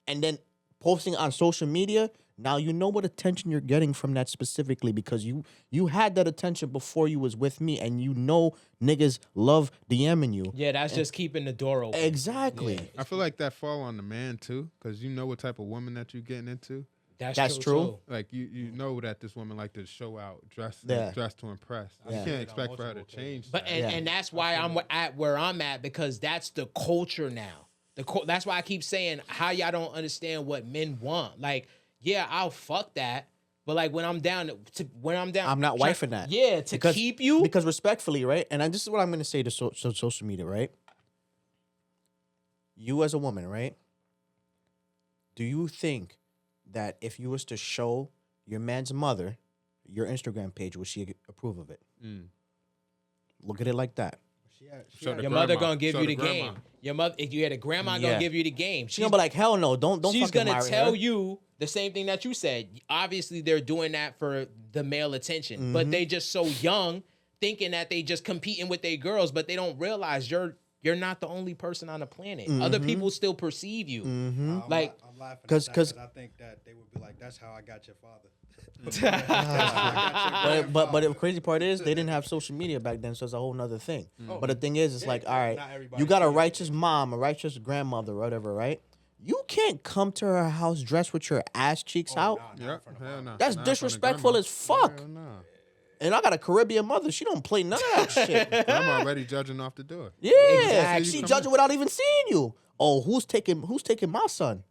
And then posting on social media, now you know what attention you're getting from that specifically because you had that attention before you was with me, and you know niggas love DMing you. Yeah, that's just keeping the door open. Exactly. Yeah. I feel like that fall on the man too, because you know what type of woman that you're getting into. That's true. Like you know that this woman like to show out, dress to impress. You can't expect for her to change. But and that's why I'm at where I'm at, because that's the culture now. That's why I keep saying how y'all don't understand what men want. Like, yeah, I'll fuck that, but like when I'm down, I'm not wifing that. Yeah, keep you because respectfully, right? And this is what I'm going to say to social media, right? You as a woman, right? Do you think that if you was to show your man's mother your Instagram page, would she approve of it? Look at it like that. Your mother gonna give you the game. Your mother, if you had a grandma, gonna give you the game. She's gonna be like, hell no, don't. She's gonna tell you the same thing that you said. Obviously, they're doing that for the male attention, but they just so young, thinking that they just competing with their girls, but they don't realize you're not the only person on the planet. Other people still perceive you. I'm laughing because I think that they would be like, "That's how I got your father." but the crazy part is they didn't have social media back then, so it's a whole nother thing. But the thing is, it's like, all right, you got a righteous mom, a righteous grandmother, whatever, right? You can't come to her house dressed with your ass cheeks out. That's disrespectful as fuck. And I got a Caribbean mother. She don't play none of that shit. I'm already judging off the door. Yeah, exactly. She judging without even seeing you. Oh, who's taking my son?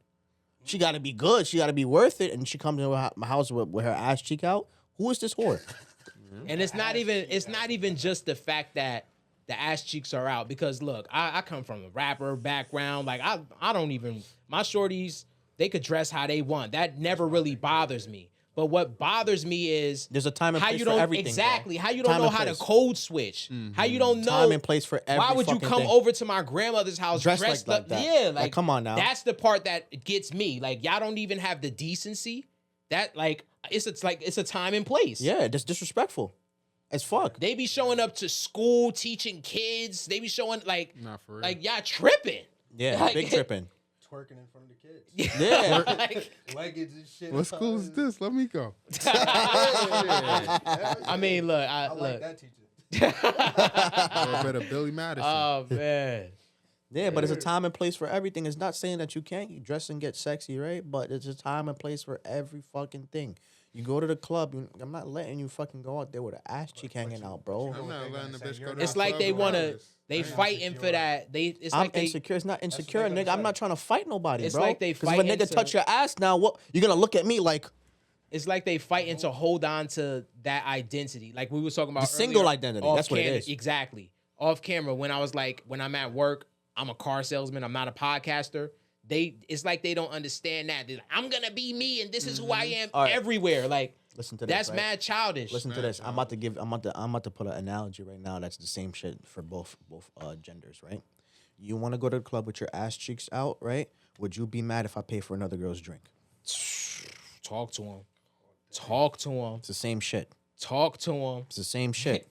She got to be good. She got to be worth it. And she comes to my house with her ass cheek out. Who is this whore? And it's not even just the fact that the ass cheeks are out. Because look, I come from a rapper background. Like I don't even, my shorties, they could dress how they want. That never really bothers me. But what bothers me is there's a time and how place you for don't everything. exactly Bro. how you don't Time know and how to place. code switch. How you don't know Time and place for every why would you fucking come thing. over to my grandmother's house Dressed dressed like up? that. Yeah, Like, come on now. That's the part that gets me. Like y'all don't even have the decency. That like it's a time and place. Yeah, that's disrespectful as fuck. They be showing up to school teaching kids. They be showing like Not for real. like y'all tripping. Yeah, Like, big tripping. Twerking in front of the kids. Yeah. Like, Leggings and shit. What school is this? Let me go. I mean, look, I like look. that teacher. Or a bit of Billy Madison. Oh man. Yeah, but it's a time and place for everything. It's not saying that you can't dress and get sexy, right? But it's a time and place for every fucking thing. You go to the club, I'm not letting you fucking go out there with an ass cheek hanging out, bro. I'm not letting the bitch go to It's the like club they wanna regardless. they fighting for that. It's I'm like they insecure. It's not insecure, what they're nigga. I'm gonna not trying to fight nobody, It's bro. like they Because if a fighting nigga to- touch your ass now, what you gonna look at me like it's like they fighting to hold on to that identity. Like we was talking about The single earlier, identity. off That's what it camera- is. Exactly. Off camera, when I was like, when I'm at work, I'm a car salesman. I'm not a podcaster. It's like they don't understand that. They're like, I'm gonna be me, and this is who I am All right. everywhere. Like listen to this. that's right? mad childish. Listen to this. I'm about to put an analogy right now that's the same shit for both genders, right? You want to go to the club with your ass cheeks out, right? Would you be mad if I pay for another girl's drink? Talk to him. Talk to him. It's the same shit. Talk to him. It's the same shit.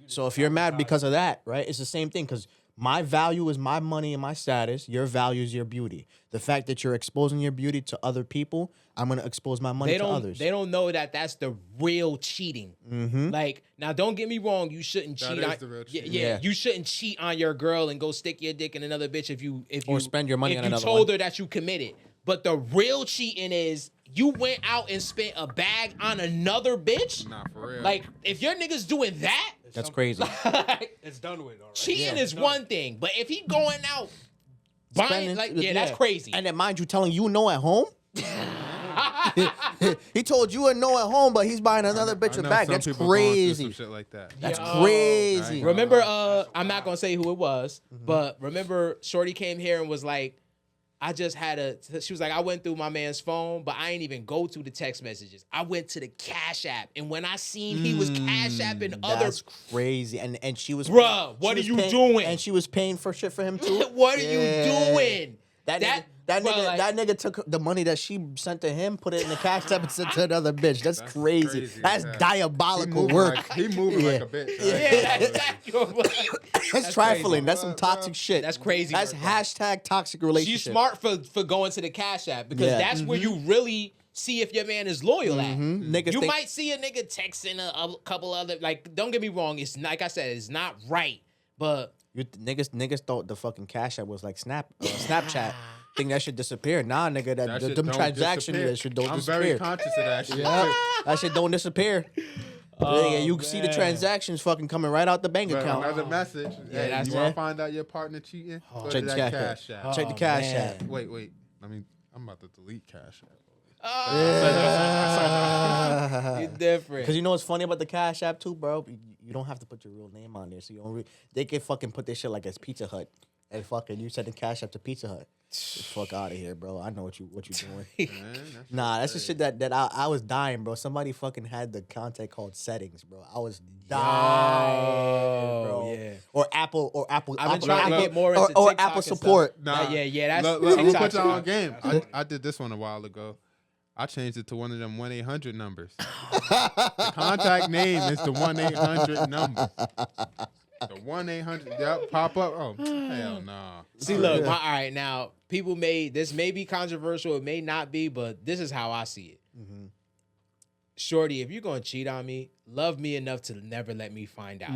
So if you're mad because of that, right? It's the same thing because my value is my money and my status. Your value is your beauty. The fact that you're exposing your beauty to other people, I'm gonna expose my money to others. They don't know that that's the real cheating. Like now, don't get me wrong. You shouldn't That cheat is on. the real Yeah, cheating. Yeah. you shouldn't cheat on your girl and go stick your dick in another bitch if you Or spend your money if on you another told one. her that you committed. But the real cheating is you went out and spent a bag on another bitch. Nah, for real. Like if your nigga's doing that, That's crazy. It's done with already. cheating Yeah. is one thing. But if he going out buying, Spending- like that's crazy. And then mind you, telling you no at home. He told you a no at home, but he's buying another bitch I a know bag. some That's people going through crazy. some shit like that. That's Yo. crazy. Remember, I'm not gonna say who it was, but remember, Shorty came here and was like, I just had she was like, I went through my man's phone, but I ain't even go to the text messages. I went to the Cash App, and when I seen he was Cash Apping other, That's crazy. And she was, Bruh, what she are was you doing? And she was paying for shit for him too. what are Yeah. you doing? That bruh, nigga, like- that nigga took the money that she sent to him, put it in the cash app, and sent to another bitch. That's crazy. crazy, That's yeah. diabolical work. He moving like a bitch. Right? Yeah, that's That's trifling. crazy. That's some toxic shit. That's crazy That's work, bro. hashtag toxic relationship. She's smart for going to the Cash App because Yeah. that's where you really see if your man is loyal at. Niggas You think- might see a nigga texting a couple other, like, don't get me wrong, it's like I said, it's not right, but Niggas thought the fucking cash app was like Snapchat. Think that shit disappear. Nah, nigga, That shit them don't transactions, disappear. that shit don't I'm disappear. very conscious of that shit. Yeah, that shit don't disappear. Nigga, you can see the man. transactions fucking coming right out the bank But account. another message. Hey, that's you want it. to find out your partner cheating? Go Check to the that cash Cash app. App. Check the cash man. app. Wait. I'm about to delete Cash App. you're different. Because you know what's funny about the Cash App too, bro? You don't have to put your real name on there, so you don't. They can fucking put their shit like it's Pizza Hut, and fucking you send the Cash App to Pizza Hut. Get the fuck out of here, bro. I know what you doing. Man, Nah, that's the shit that I was dying, bro. Somebody fucking had the contact called settings, bro. I was dying, bro. yeah. Or Apple. I've been Apple, trying to Apple- get more or, into or TikTok Apple and stuff. support. Nah, Yeah, that's Look, we'll TikTok put y'all on shit. game. I did this one a while ago. I changed it to one of them 1-800 numbers. The contact name is the 1-800 number. The 1-800, yep, pop up. Oh, hell nah. See, look, all right, now, people this may be controversial, it may not be, but this is how I see it. Shorty, if you're going to cheat on me, love me enough to never let me find out.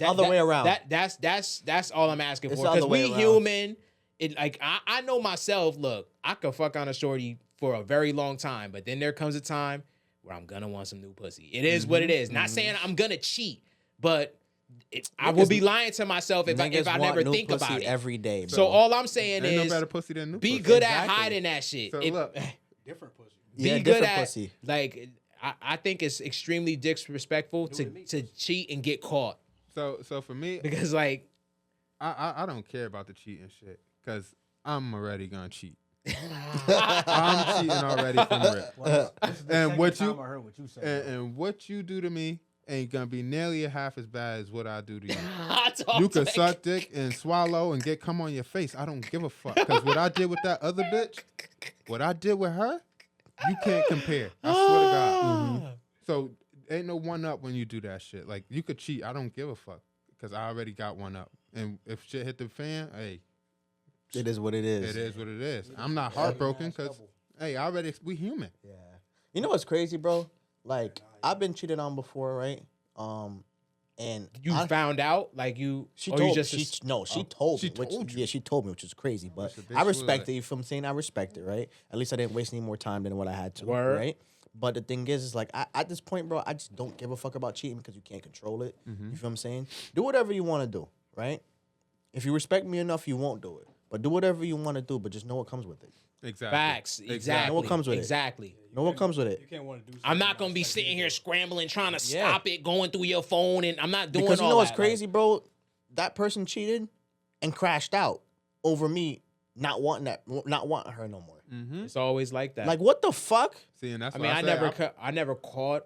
Other way around. That's all I'm asking It's for. the other Because way we around. human, I know myself, look, I could fuck on a shorty for a very long time, but then there comes a time where I'm going to want some new pussy. It is what it is. Not saying I'm going to cheat, but I will be lying to myself if I Niggas never want new think pussy about it. every day, bro. So all I'm saying Ain't no is better pussy than new be pussy. good at Exactly. hiding that shit. So If- look, Different pussy. be Yeah, good different at pussy. like I think it's extremely disrespectful to cheat and get caught so for me, because like I don't care about the cheating shit because I'm already gonna cheat. I'm cheating already from rip. Well, this is the And second what time you- I heard what you said. And what you do to me ain't gonna be nearly half as bad as what I do to you. Talk You can to suck dick and swallow and get cum on your face. I don't give a fuck. Because what I did with that other bitch, what I did with her, you can't compare. I swear to God. So ain't no one up when you do that shit. Like, you could cheat. I don't give a fuck. Because I already got one up. And if shit hit the fan, hey, It is what it is. it is what it is. I'm not heartbroken because, hey, we human. Yeah. You know what's crazy, bro? Like, I've been cheated on before, right? And You found out, like you. she or told you just she told She me. Which, told you. yeah, she told me, which is crazy. But Wish a bitch I would. respect it. You feel what I'm saying? I respect it, right? At least I didn't waste any more time than what I had to, Word. right? But the thing is like, at this point, bro, I just don't give a fuck about cheating because you can't control it. Mm-hmm. You feel what I'm saying? Do whatever you want to do, right? If you respect me enough, you won't do it. But do whatever you want to do, but just know what comes with it. Exactly. facts. Exactly. Know what comes with it. Exactly. Know what comes with You it. can't want to do. I'm not something gonna be expect you sitting to here do. scrambling trying to Yeah. stop it, going through your phone, and I'm not doing Because you all know what's that. crazy, bro? That person cheated and crashed out over me not wanting her no more. Mm-hmm. It's always like that. Like, what the fuck? See, and that's I why mean, I said I never caught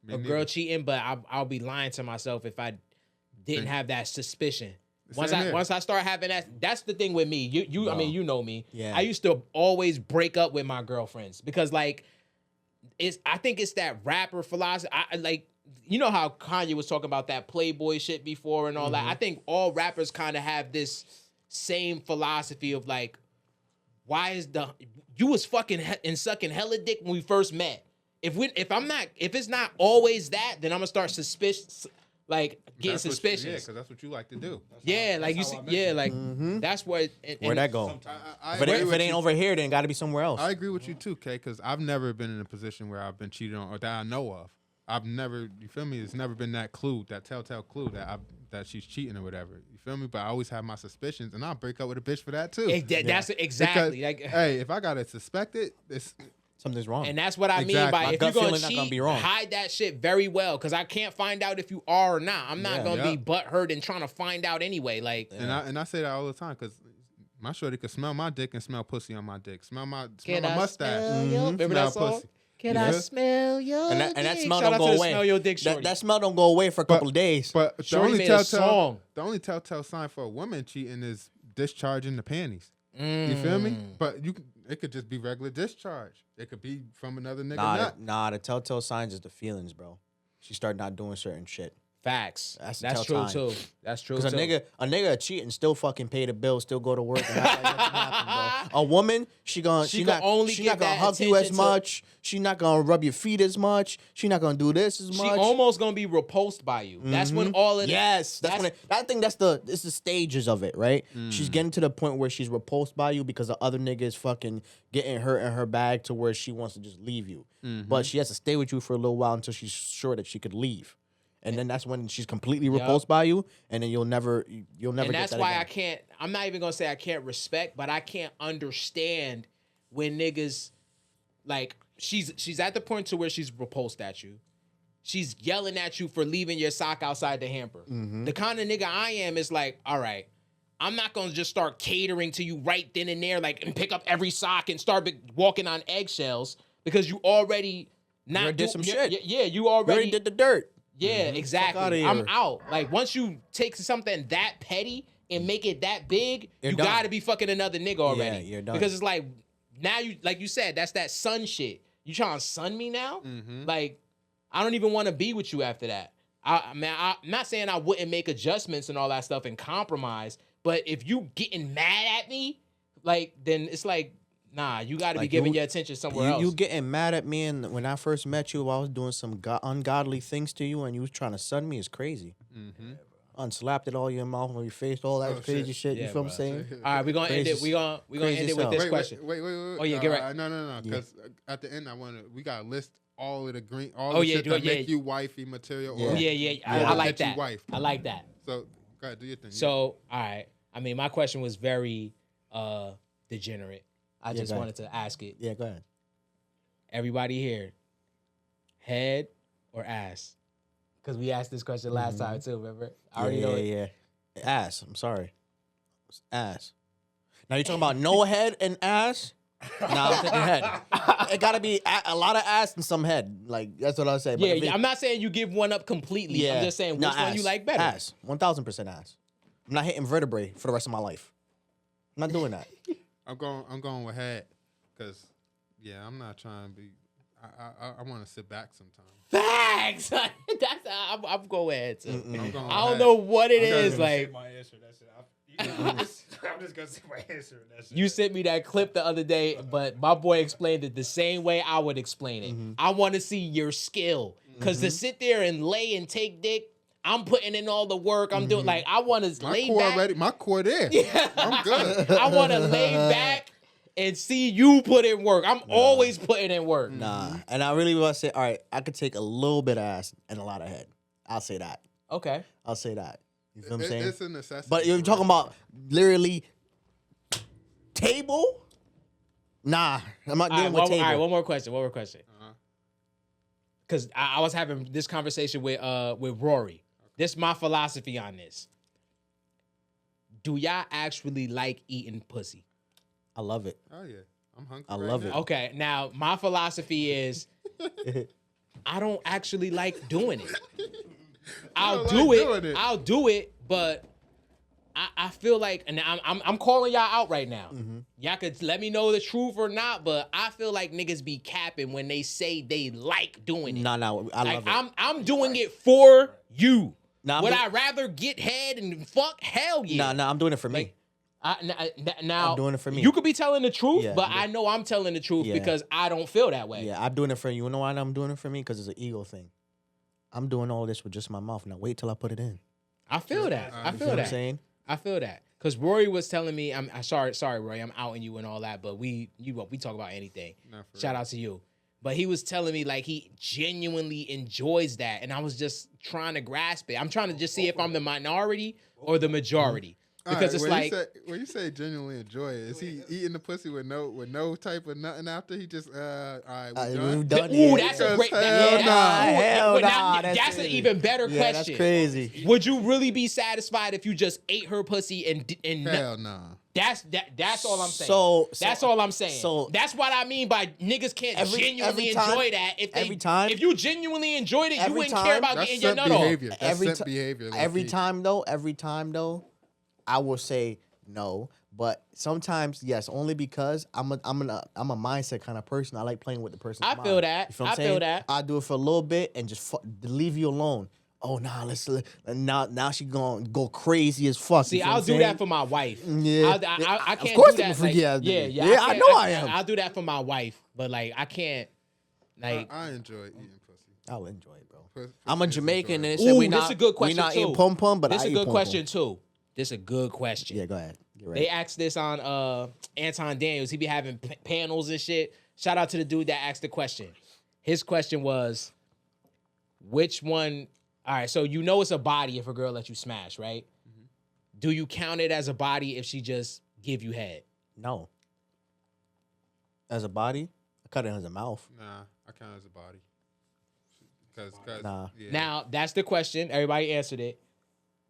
me a neither. girl cheating, but I'll be lying to myself if I didn't have that suspicion. Once Same here. once I start having that's the thing with me. I mean, you know me. Yeah. I used to always break up with my girlfriends because like I think it's that rapper philosophy. I like, you know how Kanye was talking about that Playboy shit before and all that. I think all rappers kind of have this same philosophy of like, why is you was fucking and sucking hella dick when we first met. If it's not always that, then I'm gonna start getting That's what- suspicious. Yeah, because that's what you like to do. Yeah, like you how see, I met yeah, you. like that's where. Where'd that go? Sometimes. If it ain't over here, then got to be somewhere else. I agree with you too, Kay, because I've never been in a position where I've been cheated on or that I know of. I've never, you feel me? It's never been that clue, that telltale clue that she's cheating or whatever. You feel me? But I always have my suspicions, and I'll break up with a bitch for that too. That's exactly Because, like. hey, if I gotta suspect it, it's Something's wrong. And that's what I mean Exactly. by My if gut you're gonna feeling not cheat, gonna be wrong. hide that shit very well because I can't find out if you are or not. I'm not Yeah. gonna Yeah. be butthurt and trying to find out anyway. Like, and I say that all the time because my shorty could smell my dick and smell pussy on my dick. Smell my can I mustache. smell your? Remember Smell that song? pussy. Can Yeah. I smell your? and that dick? smell Shout don't out go to the away. Smell your dick, shorty. That smell don't go away for a couple of days. But the Shorty only made a song. the only telltale sign for a woman cheating is discharging the panties. You feel me? But it could just be regular discharge. It could be from another nigga nut. Nah, the telltale signs is the feelings, bro. She start not doing certain shit. Facts. That's That's the true telltime. too. That's true Because too. a nigga cheat and still fucking pay the bill, still go to work. And act like nothing happened, bro. A woman, she not only she give not gonna that hug you as attention to- much. She not gonna rub your feet as much. She not gonna do this as She much. almost gonna be repulsed by you. That's when all of Yes, that's when I think it's the stages of it, right? She's getting to the point where she's repulsed by you because the other nigga is fucking getting her in her bag to where she wants to just leave you. But she has to stay with you for a little while until she's sure that she could leave. And then that's when she's completely repulsed by you, and then you'll never and get that's that why again. I can't. I'm not even gonna say I can't respect, but I can't understand when niggas like she's at the point to where she's repulsed at you. She's yelling at you for leaving your sock outside the hamper. The kind of nigga I am is like, all right, I'm not gonna just start catering to you right then and there, like and pick up every sock and start walking on eggshells because you already not already did some shit. Yeah, you You already already did the dirt. Yeah, exactly. outta I'm here. out. Like once you take something that petty and make it that big, You're you done. gotta be fucking another nigga already. you're done. Because it's like now you, like you said, that's that son shit. You trying to son me now? Like I don't even want to be with you after that. I'm not saying I wouldn't make adjustments and all that stuff and compromise, but if you getting mad at me, like then it's like, nah, you got to be Like, giving you- your attention somewhere else. You getting mad at me, and when I first met you, I was doing some ungodly things to you, and you was trying to sun me is crazy. Unslapped it all in your mouth on your face, all that crazy shit. Yeah, You feel what bro. I'm saying? All right, we're gonna end it. Crazy- We're gonna crazy end it as with hell. this Wait, question. Wait. Oh, yeah, get right. No. Because at the end, we gotta list all of the green, all Oh, the yeah, shit do that it, yeah. make you wifey material. Yeah. Or, Yeah. or I like get you that. wife. I like that. So go ahead, do your thing. So, all right. I mean, my question was very degenerate. I just go ahead. wanted to ask it. Yeah, go ahead. Everybody here, head or ass? Because we asked this question last time too. Remember? I already know it. Yeah. Ass. I'm sorry. It's ass. Now you're talking about no head and ass. Nah, I'm thinking head. It gotta be a lot of ass and some head. Like that's what I say. But Yeah, I'm not saying you give one up completely. Yeah. I'm just saying which No, one you like better. Ass. 1,000% ass. I'm not hitting vertebrae for the rest of my life. I'm not doing that. I'm going with head, because I'm not trying to be. I want to sit back sometimes. Facts. I'm going ahead too. I'm going I don't head. know what it I'm is. gonna say Like my answer. That's it. I'm just gonna say my answer. That's it. you sent me that clip the other day, but my boy explained it the same way I would explain it. I want to see your skill, because to sit there and lay and take dick, I'm putting in all the work. I'm doing like I want to My lay core back. ready. My core there. I'm good. I want to lay back and see you put in work. I'm always putting in work. Nah. And I really want to say, all right, I could take a little bit of ass and a lot of head. I'll say that. Okay. I'll say that. You feel what I'm saying? It's a necessity. But you're talking about literally table? Nah, I'm not dealing with table. All right, one more question. Uh-huh. Because I was having this conversation with Rory. This is my philosophy on this. Do y'all actually like eating pussy? I love it. Oh yeah, I'm hungry. I love it. Okay, now my philosophy is I don't actually like doing it. I'll do it, but I feel like, and I'm calling y'all out right now. Y'all could let me know the truth or not, but I feel like niggas be capping when they say they like doing it. No, I Like love it. I'm doing it for you. Nah, Would I rather get head and fuck? Hell yeah. Nah, I'm doing it for me. Now I'm doing it for me. You could be telling the truth, Yeah, but I know I'm telling the truth because I don't feel that way. Yeah, I'm doing it for you. You know why I'm doing it for me? Because it's an ego thing. I'm doing all this with just my mouth. Now wait till I put it in. I feel that. I You feel know what that. I'm saying? I feel that. Because Rory was telling me, I'm sorry, Rory, I'm outing you and all that, but we talk about anything. Shout out to you. But he was telling me like he genuinely enjoys that, and I was just trying to grasp it. I'm trying to just see if I'm the minority or the majority. Because it's like when you say genuinely enjoy it, is he eating the pussy with no type of nothing after? He just all right, we done. Ooh, that's a great. Hell nah. That's an even better question. That's crazy. Would you really be satisfied if you just ate her pussy and hell nah. That's all I'm saying. So that's all I'm saying. So that's what I mean by niggas can't genuinely enjoy that. If you genuinely enjoyed it, you wouldn't care about getting your nut off. That's behavior. Every time though, I will say no. But sometimes yes, only because I'm a mindset kind of person. I like playing with the person's mind. feel that. You feel what I'm I saying? feel that. I do it for a little bit and just leave you alone. Oh nah, now she gonna go crazy as fuck. See, I'll do that for my wife. Yeah, I can't of course do that. Like, yeah, I know I am. I'll do that for my wife, but like I can't. Like I enjoy eating pussy. I'll enjoy it, bro. Pussy I'm a is Jamaican, and enjoyable. they said we this is a good question not too. eating pom pom, but this I is a eat good pom-pom. question too. This is a good question. Yeah, go ahead. You're right. They asked this on Anton Daniels. He be having panels and shit. Shout out to the dude that asked the question. His question was, which one? All right, so you know it's a body if a girl lets you smash, right? Mm-hmm. Do you count it as a body if she just give you head? No. As a body, I cut it as a mouth. Nah, I count it as a body. Cause Nah. yeah. Now that's the question. Everybody answered it.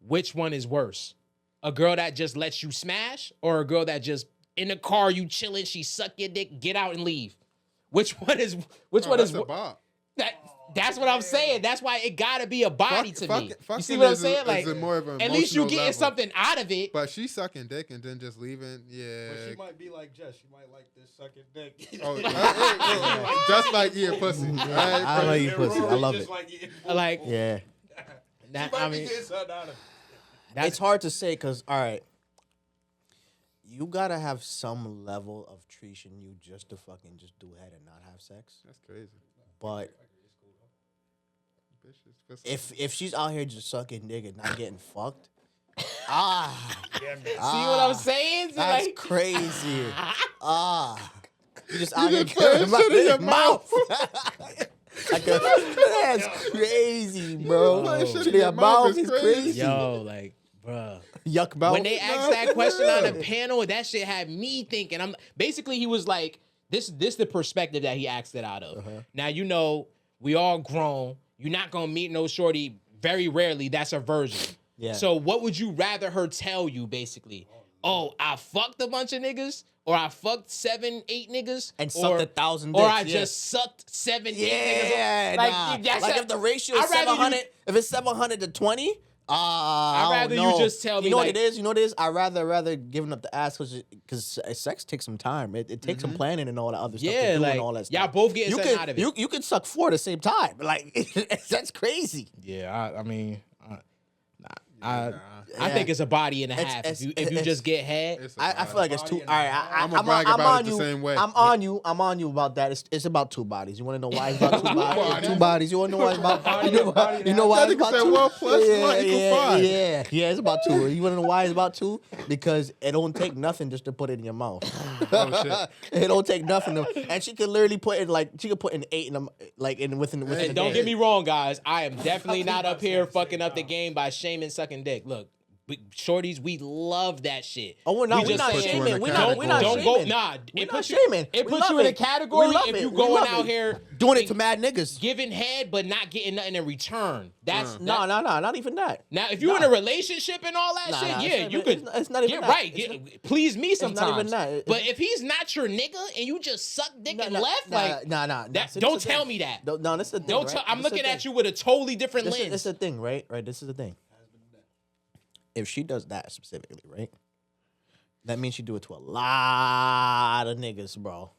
Which one is worse? A girl that just lets you smash, or a girl that just in the car you chilling, she suck your dick, get out and leave? Which one is? That's a bop. That's what I'm saying. That's why it gotta be a body to me. You see fucking what I'm is saying? Like, more of an at least you emotional getting level. something out of it. But she's sucking dick and then just leaving. Yeah. But she might be like Jess. She might like this sucking dick. Oh, just like eating pussy. I like eating pussy. I love it. Like, Yeah. that, She might I be mean, getting something out of it. It's hard to say because, all right, you got to have some level of treating you just to fucking just do head and not have sex. That's crazy. But if she's out here just sucking dick and not getting fucked, see what I'm saying? So that's like, crazy. You just out You here just put shit in your mouth. Like that's crazy, bro. Putting shit Shit in in your your mouth mouth is is crazy. yo, like, bruh. Yuck mouth. When they asked that question on the panel, that shit had me thinking. Basically he was like, this the perspective that he asked it out of. Now you know we all grown. You're not gonna meet no shorty. Very rarely that's a virgin. Yeah. So what would you rather her tell you? Basically, oh, I fucked a bunch of niggas, or I fucked 7, 8 niggas, and sucked 1,000 or dicks, I yeah. just sucked 7, 8 Yeah, niggas. like if the ratio is 700, if it's 700 to 20, I'd rather you just tell me. You know like, what it is? You know what it is? I'd rather giving up the ass because sex takes some time. It takes some planning and all that other stuff. Yeah, to do like and all that stuff. y'all both getting something out of it. You can suck 4 at the same time. Like that's crazy. Yeah, I mean, I think it's a body and a half. If you just get head, I feel like it's 2. All right, I'm gonna brag about it the same way. I'm on you about that. It's about 2 bodies. You want to know why it's about 2 bodies? 2 bodies. You want to know why it's about? You know why it's about 2? 1 + 1 = 5. Yeah. It's about 2. You want to know why it's about 2? Because it don't take nothing just to put it in your mouth. Oh shit! It don't take nothing. And she could literally put in she could put in 8 in them within. and don't get me wrong, guys. I am definitely not up here fucking up the game by shaming sucking dick. Look. Shorties, we love that shit. Oh, we're not shaming. We're not don't shaming. go. Nah, it puts you. It puts you in a category if you going out here doing it to mad niggas, giving head but not getting nothing in return. That's no, not even that. Now, if you're in a relationship and all that shit, yeah, you could. It's not even get that. right. Please me sometimes. It's not even that. But if he's not your nigga and you just suck dick and left, don't tell me that. No, this is the thing. I'm looking at you with a totally different lens. This is the thing, right? This is the thing. If she does that specifically, right? That means she do it to a lot of niggas, bro.